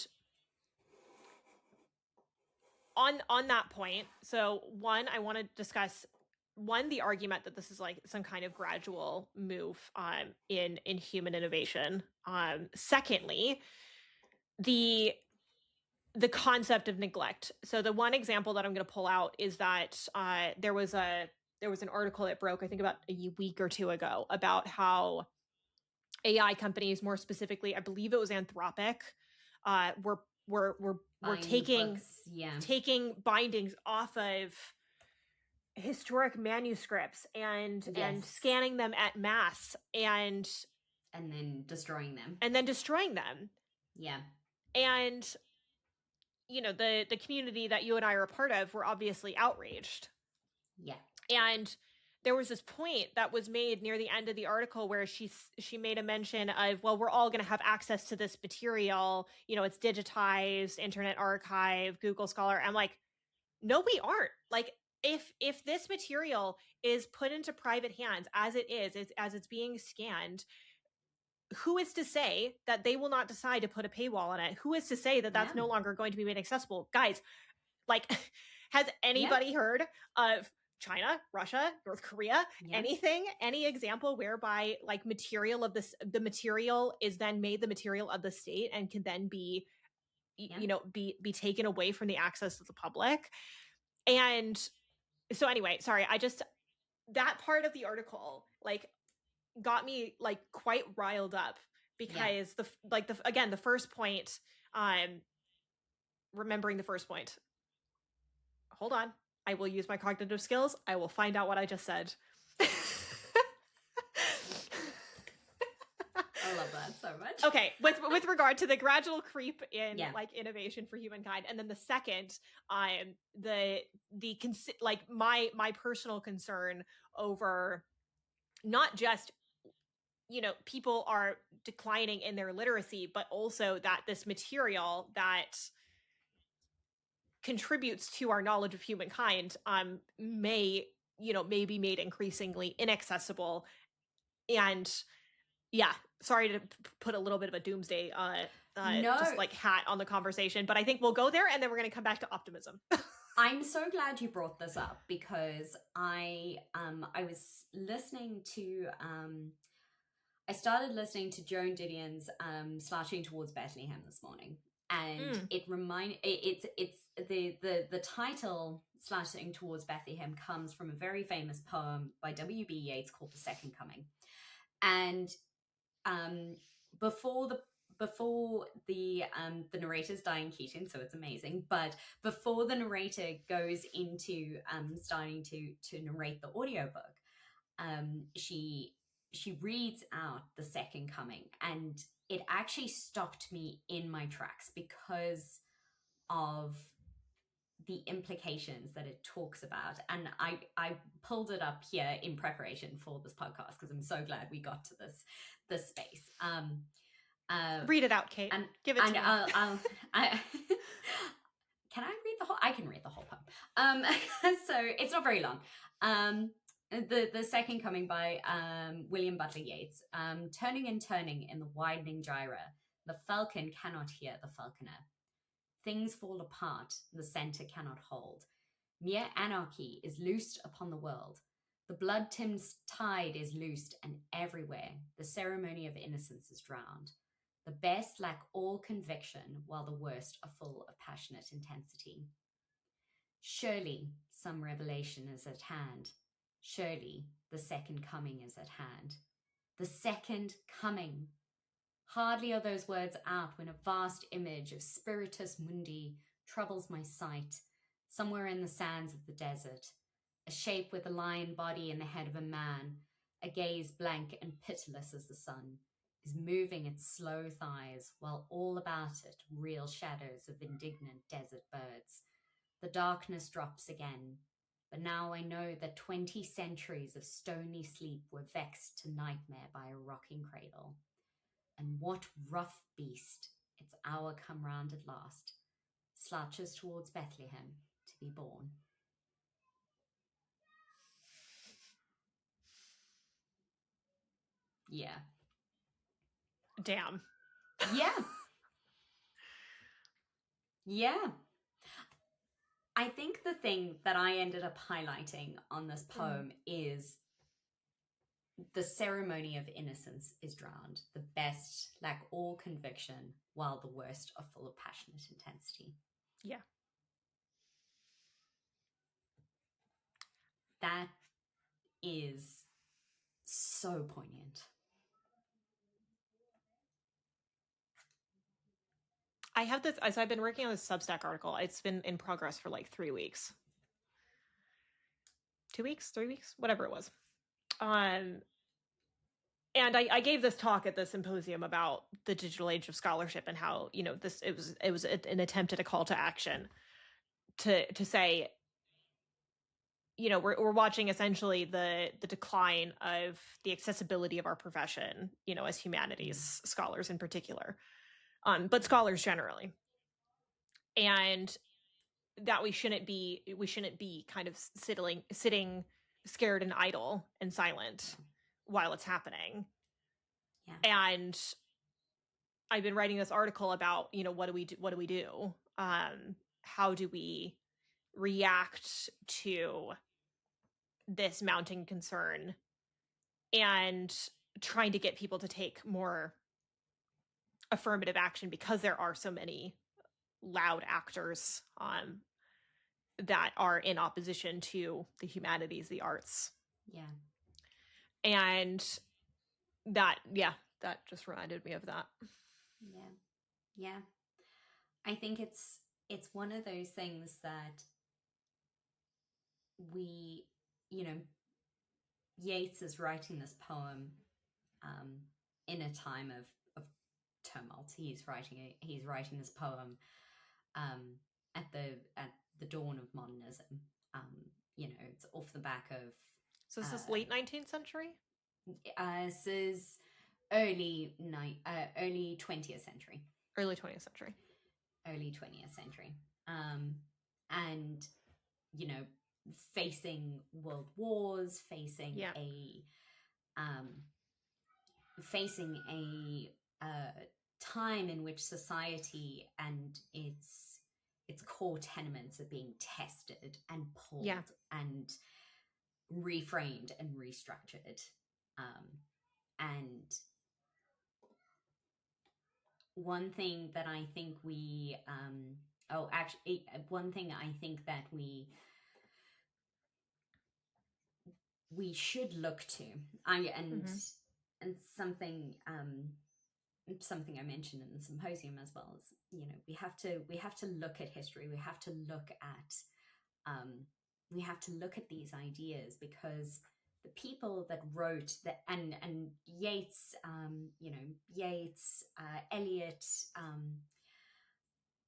on that point, so one, I want to discuss the argument that this is like some kind of gradual move in human innovation. Secondly, the concept of neglect. So the one example that I'm going to pull out is that there was an article that broke, I think about a week or two ago, about how AI companies, more specifically, I believe it was Anthropic, were taking bindings off of historic manuscripts and scanning them at mass and then destroying them. Yeah. And the community that you and I are a part of were obviously outraged. Yeah. And there was this point that was made near the end of the article where she made a mention of, well, we're all going to have access to this material. It's digitized, Internet Archive, Google Scholar. I'm like, no, we aren't. Like, if this material is put into private hands as it's being scanned, who is to say that they will not decide to put a paywall on it? Who is to say that that's no longer going to be made accessible? Guys, like, has anybody heard of China, Russia, North Korea, anything, any example whereby like the material is then made the material of the state and can then be, be taken away from the access of the public? And so anyway, sorry, that part of the article like got me like quite riled up, because the first point, remembering the first point. Hold on. I will use my cognitive skills. I will find out what I just said. I love that so much. Okay, with regard to the gradual creep in like innovation for humankind, and then the second, my personal concern over not just people are declining in their literacy, but also that this material that contributes to our knowledge of humankind may be made increasingly inaccessible. And sorry to put a little bit of a doomsday just like hat on the conversation, but I think we'll go there and then we're going to come back to optimism. I'm so glad you brought this up, because I was listening to I started listening to Joan Didion's Slouching Towards Bethlehem this morning, and it's the title Slouching Towards Bethlehem comes from a very famous poem by W.B. Yeats called The Second Coming. And before the narrator's dying Keaton, so it's amazing, but before the narrator goes into starting to narrate the audiobook, she reads out The Second Coming, and it actually stopped me in my tracks because of the implications that it talks about. And I pulled it up here in preparation for this podcast because I'm so glad we got to this space. Read it out, Cait. Give it to me. Can I read the whole? I can read the whole poem. So it's not very long. The Second Coming by William Butler Yeats. Turning and turning in the widening gyre, the falcon cannot hear the falconer. Things fall apart, the centre cannot hold. Mere anarchy is loosed upon the world. The blood-timmed tide is loosed, and everywhere the ceremony of innocence is drowned. The best lack all conviction, while the worst are full of passionate intensity. Surely some revelation is at hand. Surely the second coming is at hand. The second coming. Hardly are those words out when a vast image of spiritus mundi troubles my sight, somewhere in the sands of the desert. A shape with a lion body and the head of a man, a gaze blank and pitiless as the sun, is moving its slow thighs, while all about it reel shadows of indignant desert birds. The darkness drops again, but now I know that 20 centuries of stony sleep were vexed to nightmare by a rocking cradle. And what rough beast, its hour come round at last, slouches towards Bethlehem to be born. Yeah. Damn. Yeah. Yeah. I think the thing that I ended up highlighting on this poem is the ceremony of innocence is drowned. The best lack all conviction, while the worst are full of passionate intensity. Yeah. That is so poignant. I have this, so I've been working on this Substack article. It's been in progress for like 3 weeks. 2 weeks, 3 weeks, whatever it was. And I gave this talk at the symposium about the digital age of scholarship and how, you know, it was an attempt at a call to action to say, you know, we're watching essentially the decline of the accessibility of our profession, you know, as humanities scholars in particular, but scholars generally, and that we shouldn't be kind of sitting scared and idle and silent while it's happening. Yeah. And I've been writing this article about, you know, what do we do? How do we react to this mounting concern, and trying to get people to take more affirmative action, because there are so many loud actors that are in opposition to the humanities, the arts. Yeah. And that just reminded me of that. Yeah. I think it's one of those things that we, you know, Yeats is writing this poem in a time of tumult. He's writing this poem at the dawn of modernism. You know, it's off the back of. So is this late 19th century? This is early 20th century. Early 20th century. Early 20th century. And, you know, facing world wars, facing a time in which society and its core tenements are being tested and pulled and reframed and restructured. And one thing that I think we should look to, and something I mentioned in the symposium as well, is, you know, we have to look at history. We have to look at these ideas, because the people that wrote that, and Yeats, Eliot,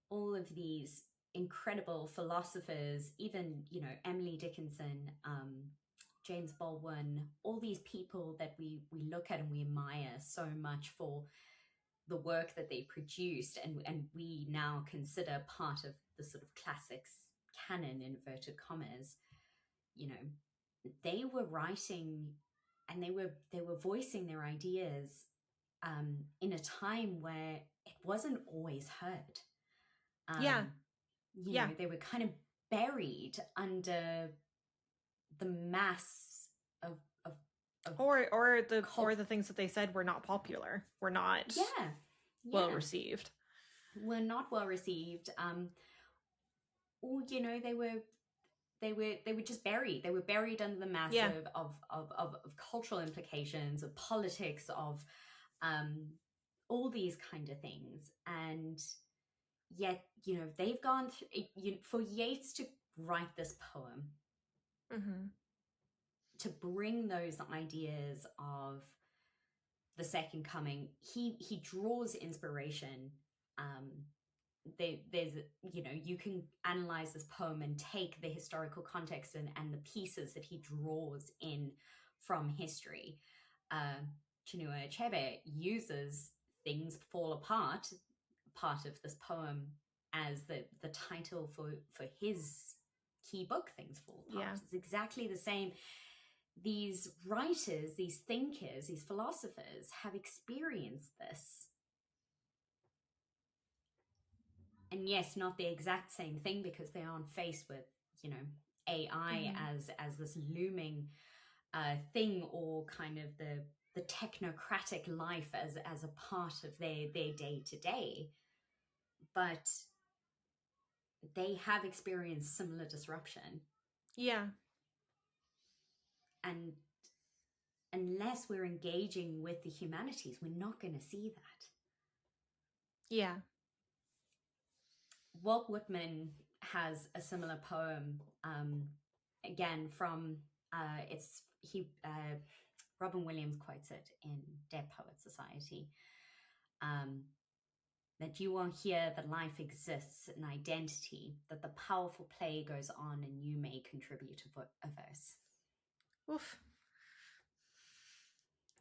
all of these incredible philosophers, even, you know, Emily Dickinson, James Baldwin, all these people that we look at and we admire so much for the work that they produced, and we now consider part of the sort of classics canon, in inverted commas. You know, they were writing and they were voicing their ideas in a time where it wasn't always heard. You know, they were kind of buried under the mass of or the things that they said were not popular, were not well received. Were not well received. Or, you know, they were just buried. They were buried under the mass of cultural implications, of politics, of all these kind of things. And yet, you know, they've gone through, for Yeats to write this poem, to bring those ideas of the second coming, he draws inspiration. There's, you know, you can analyze this poem and take the historical context and the pieces that he draws in from history. Chinua Achebe uses Things Fall Apart, part of this poem, as the title for his key book, Things Fall Apart. It's exactly the same. These writers, these thinkers, these philosophers have experienced this. And yes, not the exact same thing, because they aren't faced with, you know, AI as this looming thing, or kind of the technocratic life as a part of their day to day. But they have experienced similar disruption. Yeah. And unless we're engaging with the humanities, we're not going to see that. Yeah. Walt Whitman has a similar poem, again from Robin Williams quotes it in Dead Poets Society, that you are here, that life exists, an identity, that the powerful play goes on, and you may contribute a verse. Oof.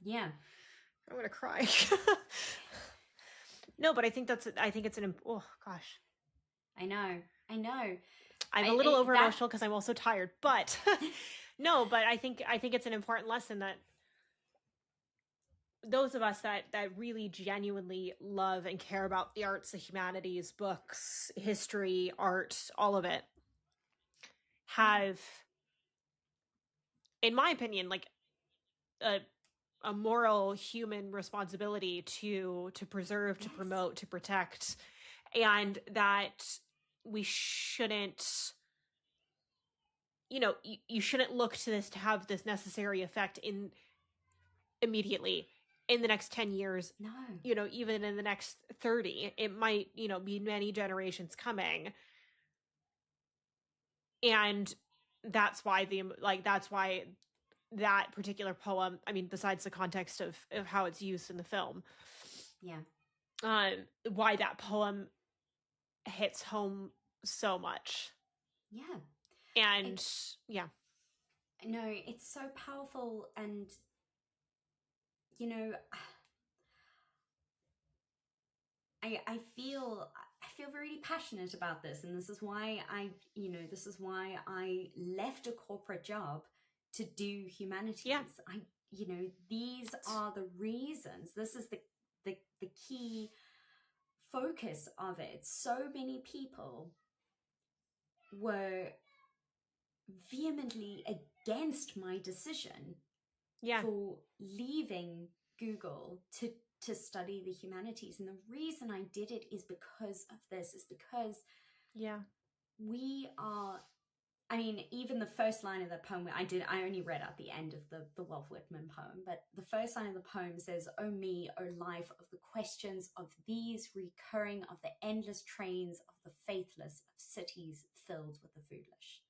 Yeah. I'm gonna cry. No, but I think it's an, oh gosh. I know. I'm a little over emotional because I'm also tired, but no, but I think it's an important lesson that those of us that really genuinely love and care about the arts, the humanities, books, history, art, all of it, have, in my opinion, like a moral human responsibility to preserve, to promote, to protect, and that we shouldn't, you know, you shouldn't look to this to have this necessary effect immediately in the next 10 years. No. You know, even in the next 30, it might, you know, be many generations coming. And that's why that particular poem, I mean, besides the context of how it's used in the film. Yeah. Why that poem hits home so much. Yeah. And no, it's so powerful. And, you know, I feel really passionate about this, and this is why I left a corporate job to do humanities. These are the reasons. This is the key focus of it. So many people were vehemently against my decision for leaving Google to study the humanities. And the reason I did it is because of this, is because we are, I mean, even the first line of the poem, I only read out the end of the Walt Whitman poem, but the first line of the poem says, "Oh me, oh life, of the questions of these recurring, of the endless trains of the faithless, of cities filled with the foolish."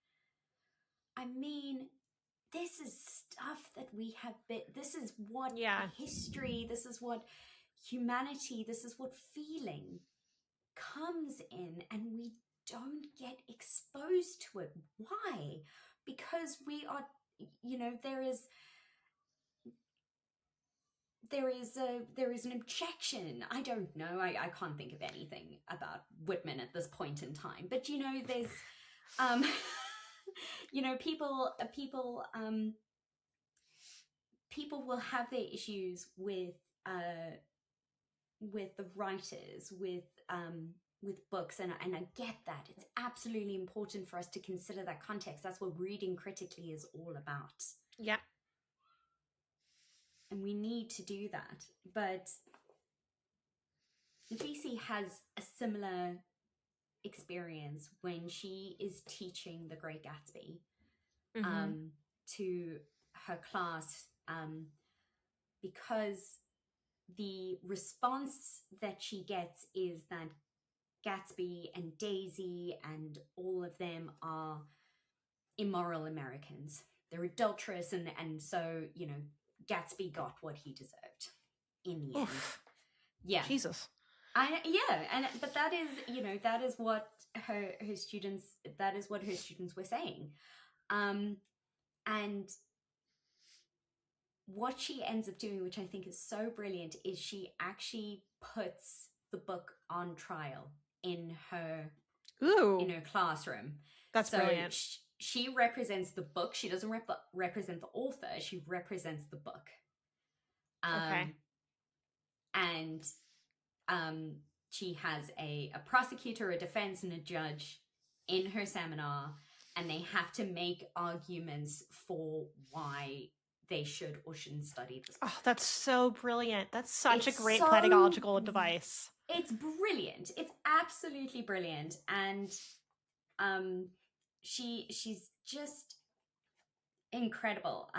I mean, this is stuff that we have been, this is what history, this is what humanity, this is what feeling comes in, and we don't get exposed to it. Why? Because we are, you know, there is an objection. I don't know. I can't think of anything about Whitman at this point in time. But, you know, there's you know, people will have their issues with the writers, with books, and I get that. It's absolutely important for us to consider that context. That's what reading critically is all about. Yeah. And we need to do that. But Nafisi has a similar experience when she is teaching The Great Gatsby to her class, because the response that she gets is that Gatsby and Daisy and all of them are immoral Americans. They're adulterous, and so, you know, Gatsby got what he deserved in the end. Yeah. Jesus. But that is, you know, that is what her students were saying. And what she ends up doing, which I think is so brilliant, is she actually puts the book on trial in her classroom. That's brilliant. She represents the book. She doesn't represent the author. She represents the book. Okay. And she has a prosecutor, a defense, and a judge in her seminar, and they have to make arguments for why they should or shouldn't study this book. Oh, that's so brilliant. That's such a great pedagogical device. It's brilliant. It's absolutely brilliant. And she's just incredible.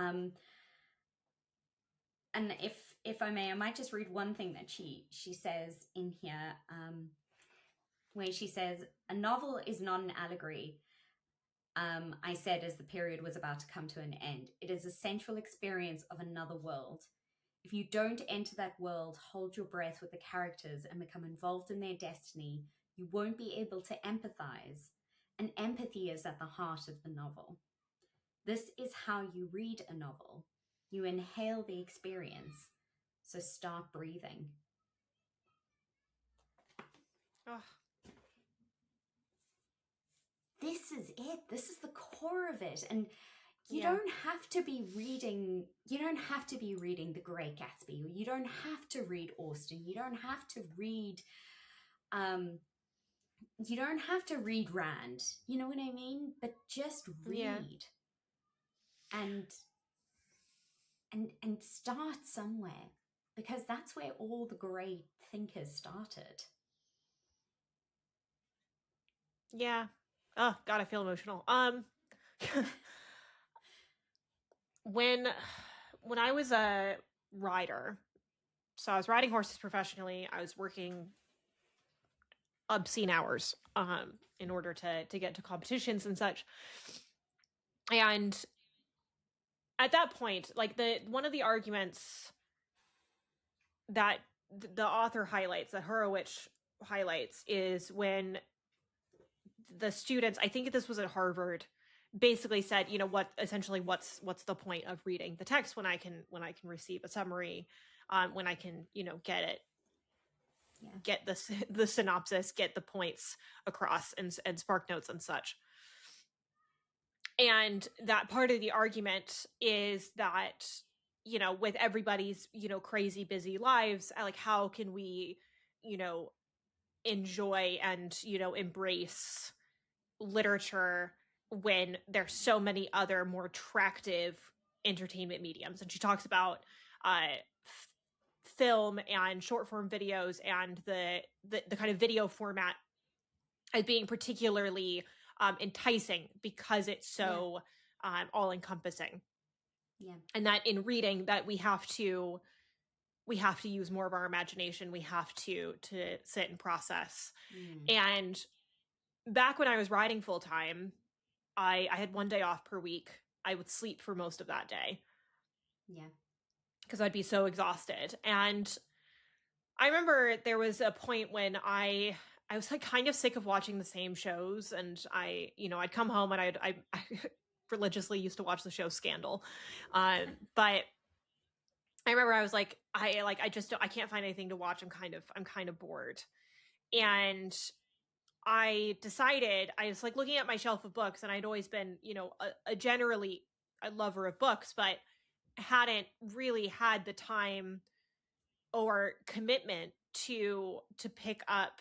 And if I may, I might just read one thing that she says in here, where she says, "A novel is not an allegory. I said as the period was about to come to an end. It is a central experience of another world. If you don't enter that world, hold your breath with the characters and become involved in their destiny, you won't be able to empathize. And empathy is at the heart of the novel. This is how you read a novel. You inhale the experience. So start breathing." Oh. This is it. This is the core of it. And you don't have to be reading The Great Gatsby, or you don't have to read Austen. You don't have to read Rand. You know what I mean? But just read. And start somewhere, because that's where all the great thinkers started. Yeah. Oh God, I feel emotional. When I was a rider, so I was riding horses professionally. I was working obscene hours in order to get to competitions and such. And at that point, like one of the arguments that the author highlights, that Horowitch highlights, is when the students, I think this was at Harvard, basically said, you know, what's the point of reading the text when I can receive a summary, when I can, you know, get the synopsis, get the points across, and spark notes and such. And that part of the argument is that, you know, with everybody's, you know, crazy busy lives, like, how can we, you know, enjoy and, you know, embrace literature when there's so many other more attractive entertainment mediums? And she talks about film and short form videos and the kind of video format as being particularly enticing because it's so all encompassing. Yeah. And that in reading, that we have to use more of our imagination. We have to sit and process. And back when I was riding full time, I had one day off per week. I would sleep for most of that day. Yeah. Because I'd be so exhausted. And I remember there was a point when I was like kind of sick of watching the same shows, and I'd come home and I religiously used to watch the show Scandal. But I remember I was like, I can't find anything to watch. I'm kind of bored. And I decided, I was like looking at my shelf of books, and I'd always been, you know, a generally a lover of books, but hadn't really had the time or commitment to pick up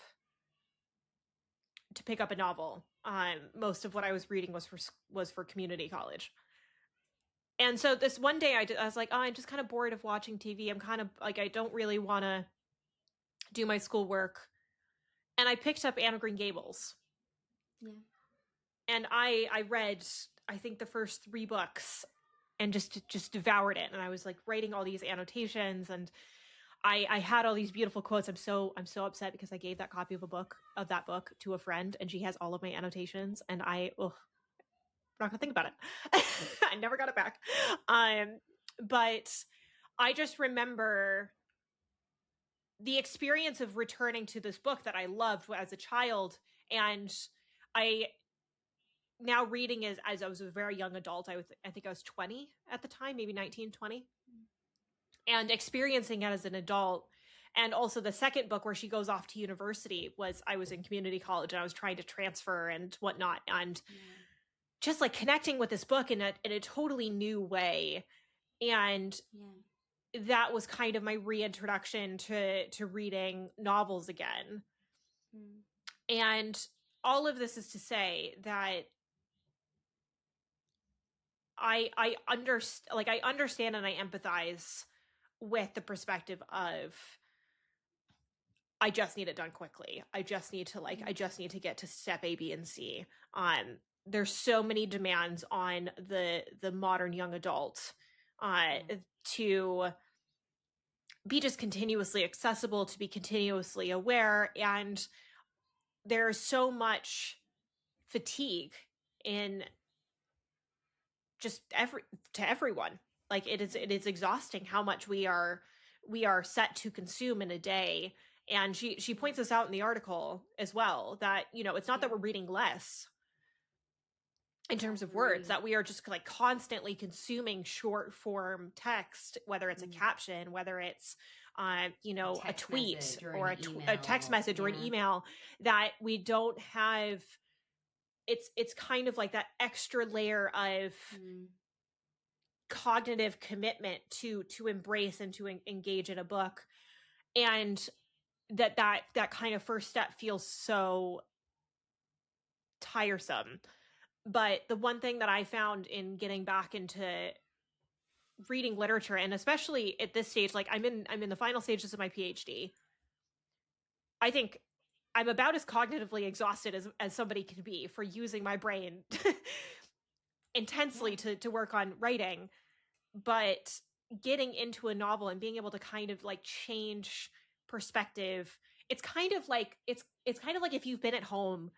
a novel. Most of what I was reading was for community college. And so this one day I was like, oh, I'm just kind of bored of watching TV. I'm kind of like, I don't really want to do my schoolwork. And I picked up Anne of Green Gables. Yeah. And I read, I think, the first 3 books and just devoured it. And I was like writing all these annotations, and I had all these beautiful quotes. I'm so upset because I gave that copy of that book to a friend, and she has all of my annotations, and I'm not gonna think about it. I never got it back. But I just remember the experience of returning to this book that I loved as a child, and I now reading as I was a very young adult. I think I was 20 at the time, maybe 19, 20, and experiencing it as an adult. And also the second book where she goes off to university I was in community college, and I was trying to transfer and whatnot, and just like connecting with this book in a totally new way. And that was kind of my reintroduction to reading novels again. And all of this is to say that I understand and I empathize with the perspective of, I just need it done quickly. I just need to get to step A, B, and C. There's so many demands on the modern young adult to be just continuously accessible, to be continuously aware, and there's so much fatigue in just to everyone. Like it is exhausting how much we are set to consume in a day. And she points this out in the article as well, that, you know, it's not that we're reading less in terms of words, that we are just like constantly consuming short form text, whether it's a caption, whether it's you know, a tweet or a text message or an email, that we don't have. It's kind of like that extra layer of cognitive commitment to embrace and to engage in a book, and that kind of first step feels so tiresome. But the one thing that I found in getting back into reading literature, and especially at this stage, like I'm in the final stages of my PhD, I think I'm about as cognitively exhausted as somebody can be for using my brain intensely to work on writing. But getting into a novel and being able to kind of like change perspective, it's kind of like it's kind of like if you've been at home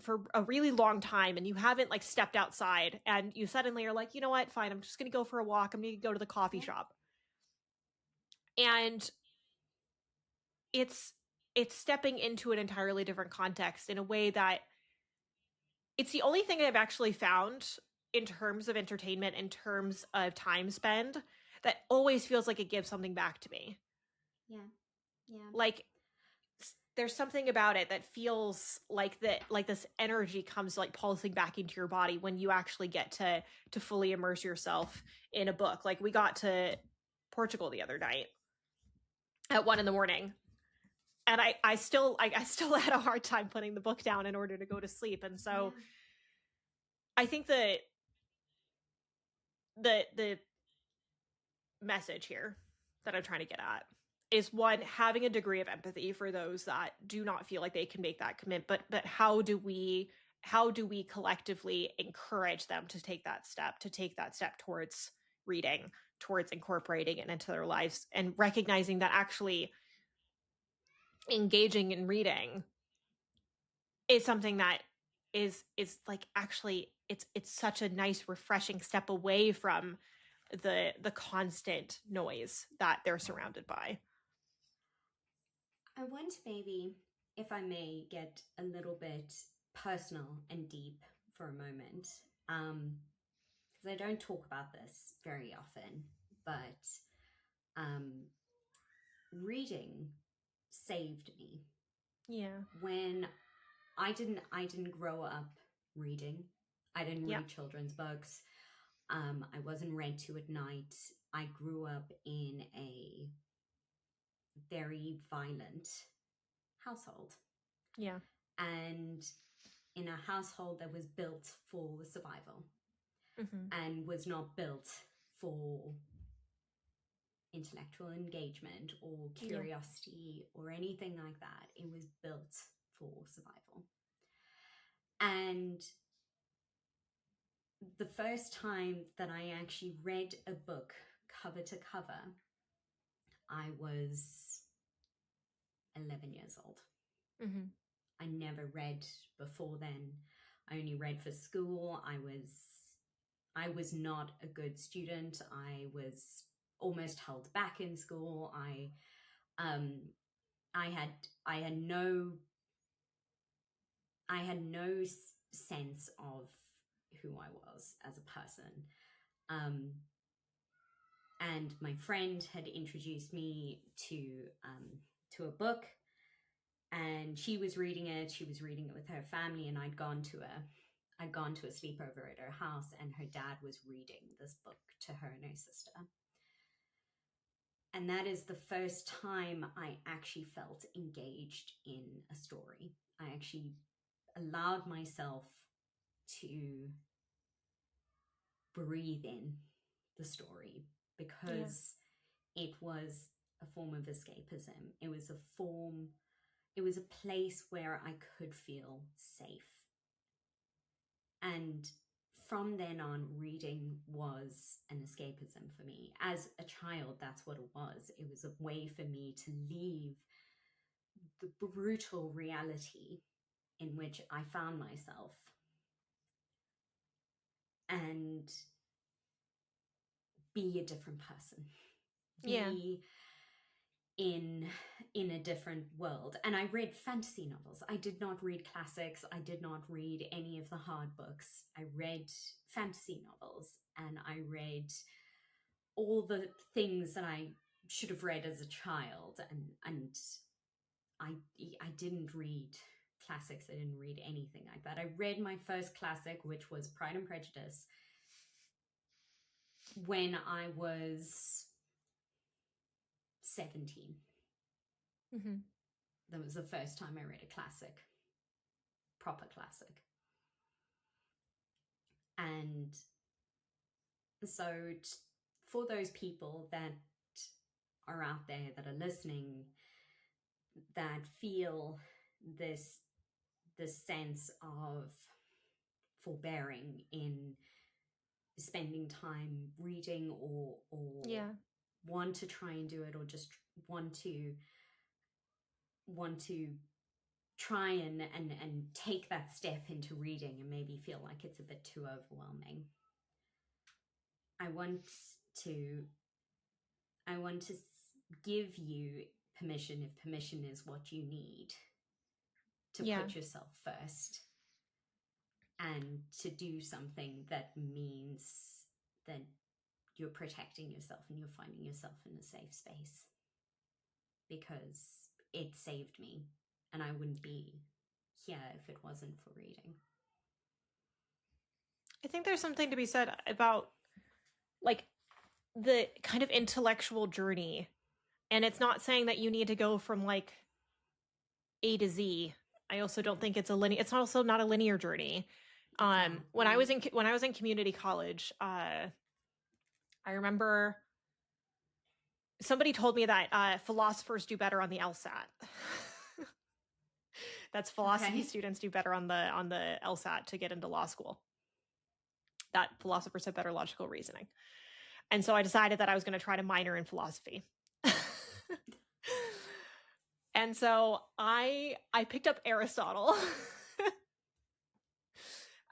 for a really long time and you haven't like stepped outside, and you suddenly are like, you know what, fine, I'm just gonna go for a walk, I'm gonna go to the coffee shop. And it's stepping into an entirely different context in a way that it's the only thing I've actually found in terms of entertainment, in terms of time spend, that always feels like it gives something back to me. Like there's something about it that feels like this energy comes like pulsing back into your body when you actually get to fully immerse yourself in a book. Like we got to Portugal the other night at 1 a.m, and I still had a hard time putting the book down in order to go to sleep. And so I think that the message here that I'm trying to get at is, one, having a degree of empathy for those that do not feel like they can make that commitment, but how do we collectively encourage them to take that step towards reading, towards incorporating it into their lives, and recognizing that actually engaging in reading is something that is like actually it's such a nice refreshing step away from the constant noise that they're surrounded by. I want to maybe, if I may, get a little bit personal and deep for a moment, because I don't talk about this very often, but reading saved me. Yeah. When I didn't grow up reading. I didn't Yeah. read children's books. I wasn't read to at night. I grew up in a very violent household, Yeah. and in a household that was built for survival Mm-hmm. and was not built for intellectual engagement or curiosity or anything like that. It was built for survival. And the first time that I actually read a book cover to cover, I was 11 years old. Mm-hmm. I never read before then. I only read for school. I was not a good student. I was almost held back in school. I had no sense of who I was as a person. And my friend had introduced me to a book, and she was reading it. She was reading it with her family, and I'd gone to a sleepover at her house, and her dad was reading this book to her and her sister. And that is the first time I actually felt engaged in a story. I actually allowed myself to breathe in the story, because it was a form of escapism. It was a place where I could feel safe. And from then on, reading was an escapism for me. As a child, that's what it was. It was a way for me to leave the brutal reality in which I found myself and be a different person. Be in a different world. And I read fantasy novels. I did not read classics. I did not read any of the hard books. I read fantasy novels, and I read all the things that I should have read as a child. And I didn't read classics. I didn't read anything like that. I read my first classic, which was Pride and Prejudice, when I was 17. Mm-hmm. That was the first time I read a classic, proper classic. And so for those people that are out there that are listening, that feel this sense of forbearing in spending time reading, or want to try and do it, or just want to try and take that step into reading and maybe feel like it's a bit too overwhelming, I want to give you permission, if permission is what you need, to put yourself first and to do something that means that you're protecting yourself and you're finding yourself in a safe space, because it saved me, and I wouldn't be here if it wasn't for reading. I think there's something to be said about like the kind of intellectual journey. And it's not saying that you need to go from like A to Z. I also don't think it's also not a linear journey. When I was in community college, I remember somebody told me that philosophers do better on the LSAT. That's philosophy students do better on the LSAT to get into law school. That philosophers have better logical reasoning. And so I decided that I was going to try to minor in philosophy. And so I picked up Aristotle.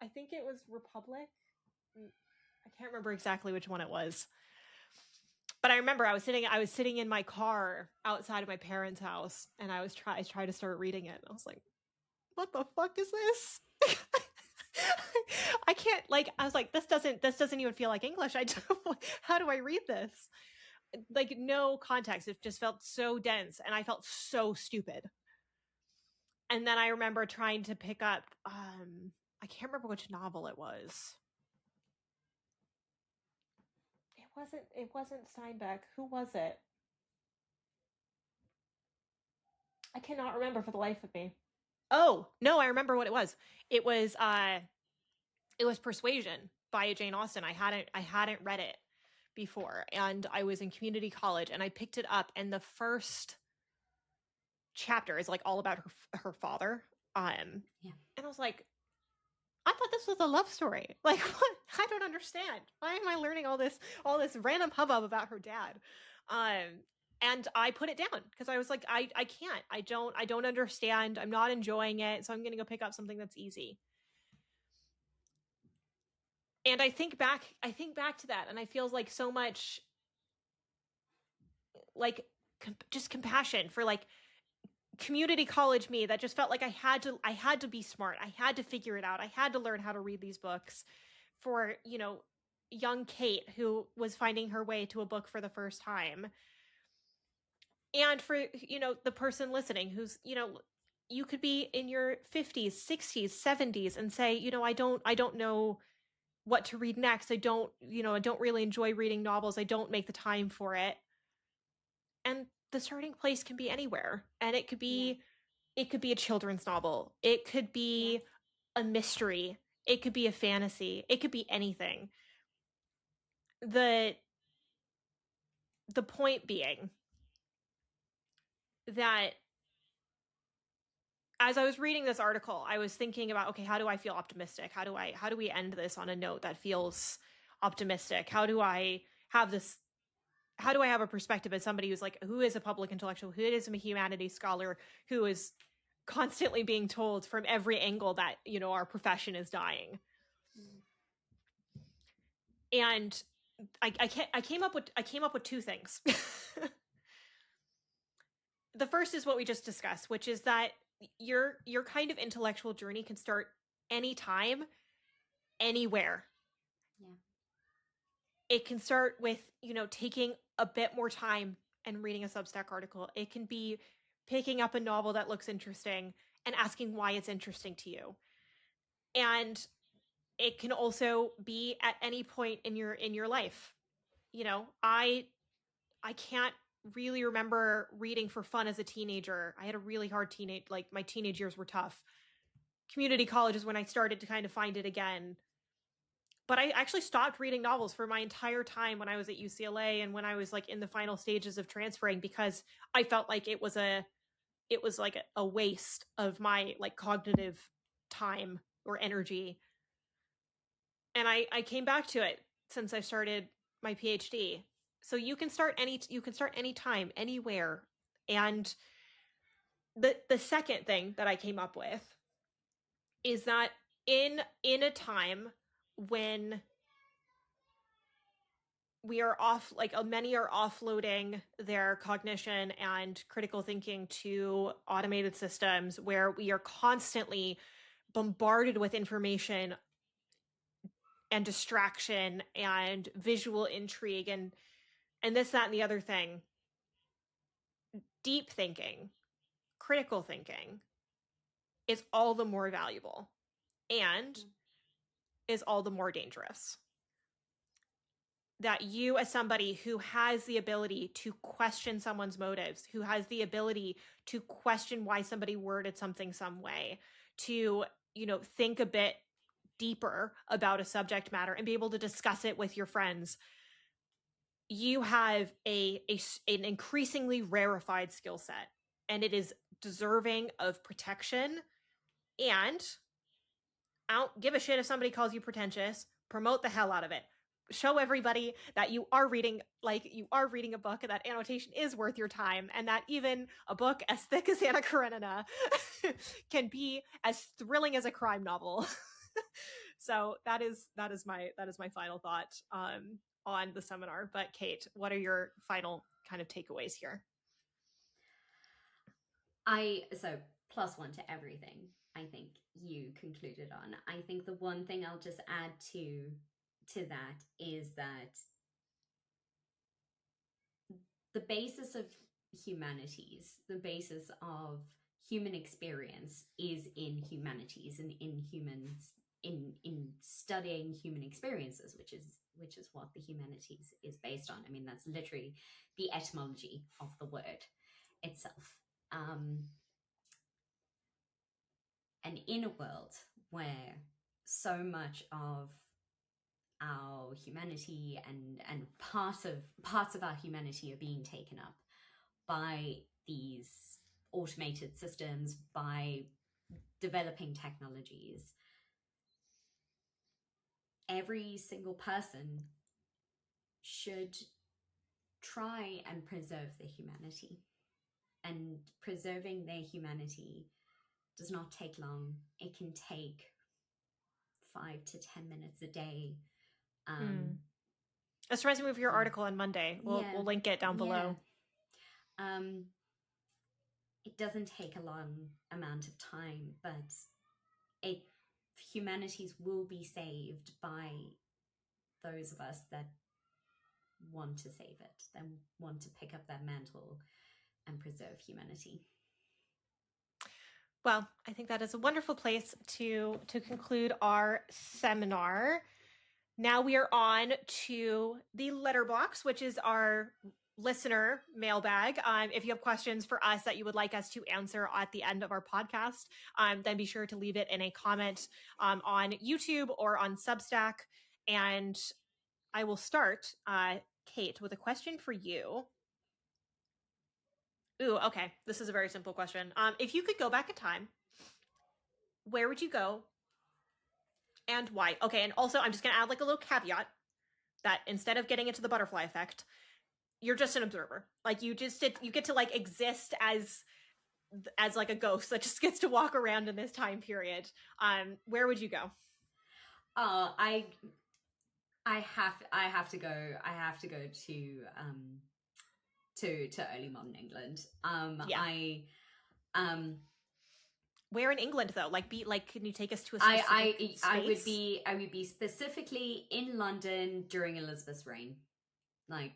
I think it was Republic. I can't remember exactly which one it was. But I remember I was sitting in my car outside of my parents' house, and I tried to start reading it. I was like, what the fuck is this? I can't, like, I was like, this doesn't even feel like English. How do I read this? Like, no context. It just felt so dense, and I felt so stupid. And then I remember trying to pick up, I can't remember which novel it was. It wasn't Steinbeck. Who was it? I cannot remember for the life of me. Oh, no, I remember what it was. It was Persuasion by Jane Austen. I hadn't read it before, and I was in community college, and I picked it up, and the first chapter is like all about her father. And I was like, I thought this was a love story. Like, what? I don't understand. Why am I learning all this random hubbub about her dad? And I put it down because I was like, I can't. I don't understand. I'm not enjoying it. So I'm going to go pick up something that's easy. And I think back to that, and I feel like so much like just compassion for like community college me that just felt like I had to be smart. I had to figure it out. I had to learn how to read these books for, you know, young Cait, who was finding her way to a book for the first time. And for, you know, the person listening who's, you know, you could be in your 50s, 60s, 70s and say, you know, I don't know what to read next. I don't really enjoy reading novels. I don't make the time for it. And the starting place can be anywhere. And it could be a children's novel. It could be a mystery. It could be a fantasy. It could be anything. The point being that as I was reading this article, I was thinking about, okay, how do I feel optimistic? How do we end this on a note that feels optimistic? How do I have a perspective as somebody who is a public intellectual, who is a humanities scholar, who is constantly being told from every angle that, you know, our profession is dying. And I came up with two things. The first is what we just discussed, which is that your kind of intellectual journey can start anytime, anywhere. Yeah. It can start with, you know, taking a bit more time and reading a Substack article. It can be picking up a novel that looks interesting and asking why it's interesting to you. And it can also be at any point in your life. You know, I can't really remember reading for fun as a teenager. I had a really hard my teenage years were tough. Community college is when I started to kind of find it again. But I actually stopped reading novels for my entire time when I was at UCLA and when I was like in the final stages of transferring, because I felt like it was like a waste of my like cognitive time or energy. And I came back to it since I started my PhD. So you can start any time, anywhere. And the second thing that I came up with is that in a time when we are many are offloading their cognition and critical thinking to automated systems, where we are constantly bombarded with information and distraction and visual intrigue and this, that, and the other thing. Deep thinking, critical thinking is all the more valuable and is all the more dangerous. That you, as somebody who has the ability to question someone's motives, who has the ability to question why somebody worded something some way, to, you know, think a bit deeper about a subject matter and be able to discuss it with your friends, you have an increasingly rarefied skill set, and it is deserving of protection. And I don't give a shit if somebody calls you pretentious. Promote the hell out of it. Show everybody that you are reading a book, and that annotation is worth your time, and that even a book as thick as Anna Karenina can be as thrilling as a crime novel. So that is my final thought on the seminar. But Cait, what are your final kind of takeaways here? So +1 to everything I think you concluded on. I think the one thing I'll just add to that is that the basis of humanities, the basis of human experience is in humanities and in humans, in studying human experiences, which is what the humanities is based on. I mean, that's literally the etymology of the word itself. And in a world where so much of our humanity and parts of our humanity are being taken up by these automated systems, by developing technologies, every single person should try and preserve their humanity. And preserving their humanity does not take long. It can take 5 to 10 minutes a day. This reminds me of your article on Monday. We'll link it down below. It doesn't take a long amount of time, but humanities will be saved by those of us that want to save it, that want to pick up that mantle and preserve humanity. Well, I think that is a wonderful place to conclude our seminar. Now we are on to the letterbox, which is our listener mailbag. If you have questions for us that you would like us to answer at the end of our podcast, then be sure to leave it in a comment on YouTube or on Substack. And I will start, Cait, with a question for you. Ooh, okay. This is a very simple question. If you could go back in time, where would you go and why? Okay, and also I'm just going to add like a little caveat that instead of getting into the butterfly effect, you're just an observer. Like you get to like exist as like a ghost that just gets to walk around in this time period. Where would you go? I have to go to early modern England. Where in England though? Can you take us to a specific space? I would be specifically in London during Elizabeth's reign. Like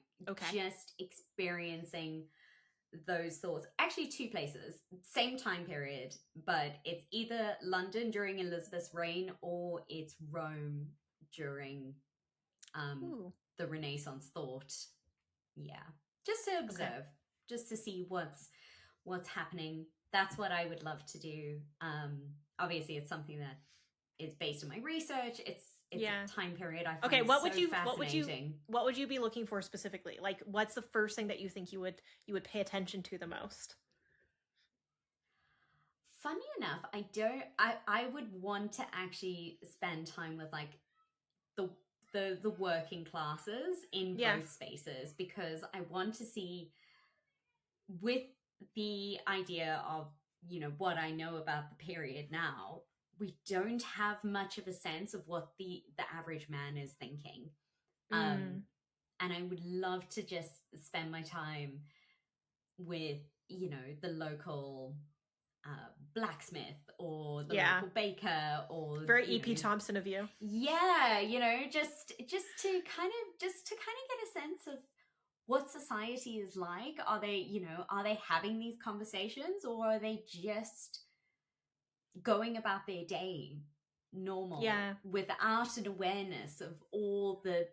just experiencing those thoughts. Actually, two places, same time period, but it's either London during Elizabeth's reign or it's Rome during the Renaissance thought. Yeah, just to observe, just to see what's happening. That's what I would love to do. Obviously, it's something that is based on my research. It's a time period I find fascinating. What would you be looking for specifically? Like, what's the first thing that you think you would pay attention to the most? Funny enough, I would want to actually spend time with like the working classes in both spaces, because I want to see, with the idea of, you know, what I know about the period now, we don't have much of a sense of what the average man is thinking. And I would love to just spend my time with, you know, the local blacksmith or the local baker, or very E.P. Thompson of you. Yeah, you know, just to kind of get a sense of what society is like. Are they having these conversations, or are they just going about their day normal without an awareness of all the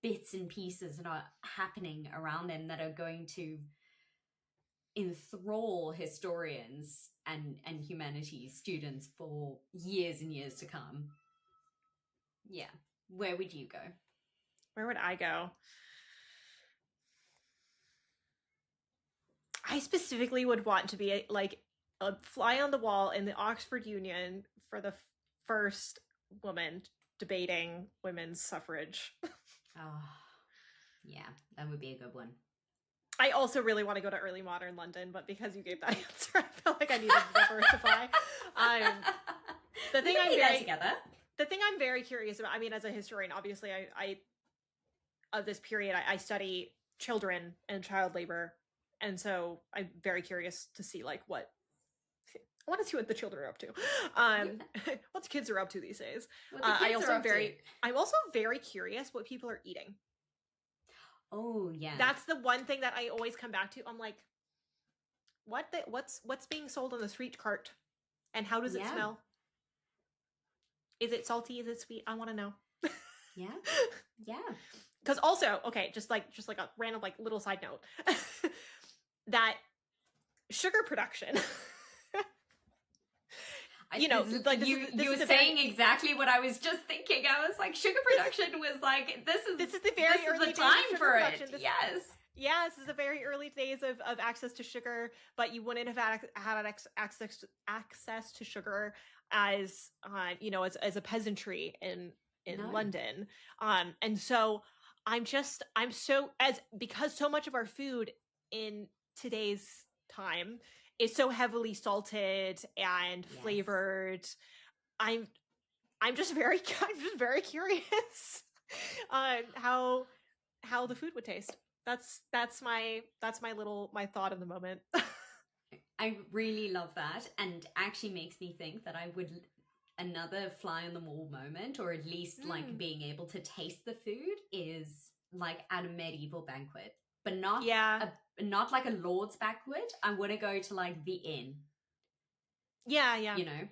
bits and pieces that are happening around them that are going to enthrall historians and humanities students for years and years to come. Yeah. Where would you go? Where would I go? I specifically would want to be a fly on the wall in the Oxford Union for the first woman debating women's suffrage. Oh, yeah, that would be a good one. I also really want to go to early modern London, but because you gave that answer, I felt like I needed to diversify. The thing I'm very curious about, I mean, as a historian, obviously, I of this period, I study children and child labor, and so I'm very curious to see I want to see what the children are up to. What the kids are up to these days. I'm also very curious what people are eating. Oh, yeah. That's the one thing that I always come back to. I'm like, what's being sold on the street cart, and how does it Yeah. smell? Is it salty? Is it sweet? I want to know. Yeah. Yeah. Because also, okay, just like a random like little side note, that sugar production. You know, like you were saying exactly what I was just thinking. I was like, sugar production was like, this is the very early days time for it. Yes. Yeah, this is the very early days of access to sugar, but you wouldn't have had access to sugar as you know, as a peasantry in No. London. And so because so much of our food in today's time is so heavily salted and flavored. I'm just very curious how the food would taste. That's my thought of the moment. I really love that, and actually makes me think that I would another fly on the wall moment, or at least like being able to taste the food, is like at a medieval banquet, but not not like a lord's banquet. I want to go to like the inn. Yeah. You know,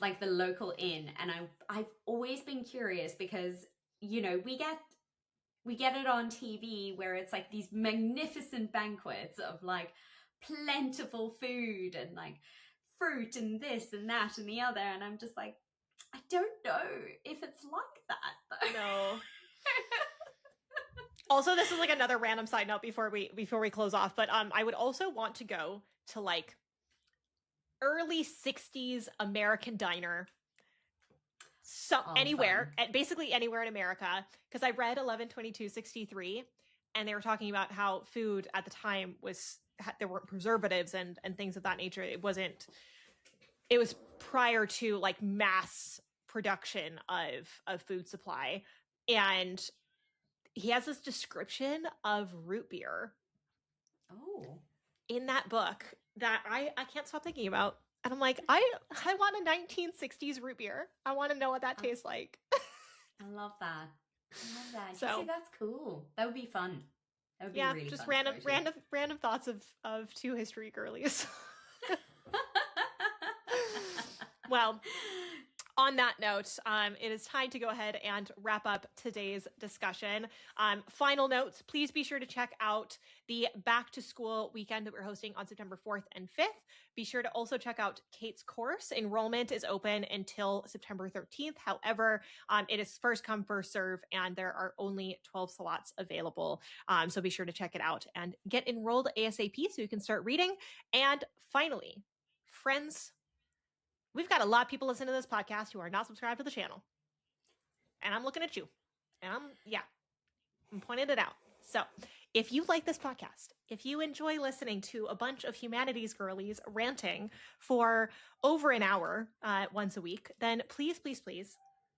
like the local inn, and I've always been curious because, you know, we get it on TV where it's like these magnificent banquets of like plentiful food and like fruit and this and that and the other, and I'm just like, I don't know if it's like that though. No. Also, this is like another random side note before we close off, but I would also want to go to like early 60s American diner. Anywhere, basically anywhere in America, because I read 11/22/63, and they were talking about how food at the time there weren't preservatives and things of that nature. It was prior to like mass production of food supply, and he has this description of root beer in that book that I can't stop thinking about. And I'm like, I want a 1960s root beer. I want to know what that tastes like. I love that. So see, that's cool. That would be fun. That would be really just fun. random thoughts of two history girlies. Well, on that note, it is time to go ahead and wrap up today's discussion. Final notes, please be sure to check out the back to school weekend that we're hosting on September 4th and 5th. Be sure to also check out Cait's course. Enrollment is open until September 13th. However, it is first come, first serve, and there are only 12 slots available. So be sure to check it out and get enrolled ASAP so you can start reading. And finally, friends, we've got a lot of people listening to this podcast who are not subscribed to the channel. And I'm looking at you. And I'm pointing it out. So if you like this podcast, if you enjoy listening to a bunch of humanities girlies ranting for over an hour once a week, then please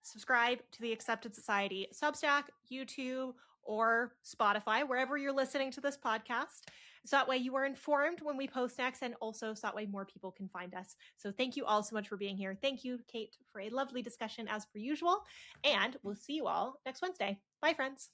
subscribe to the Accepted Society Substack, YouTube, or Spotify, wherever you're listening to this podcast. So that way you are informed when we post next, and also so that way more people can find us. So thank you all so much for being here. Thank you, Cait, for a lovely discussion as per usual. And we'll see you all next Wednesday. Bye, friends.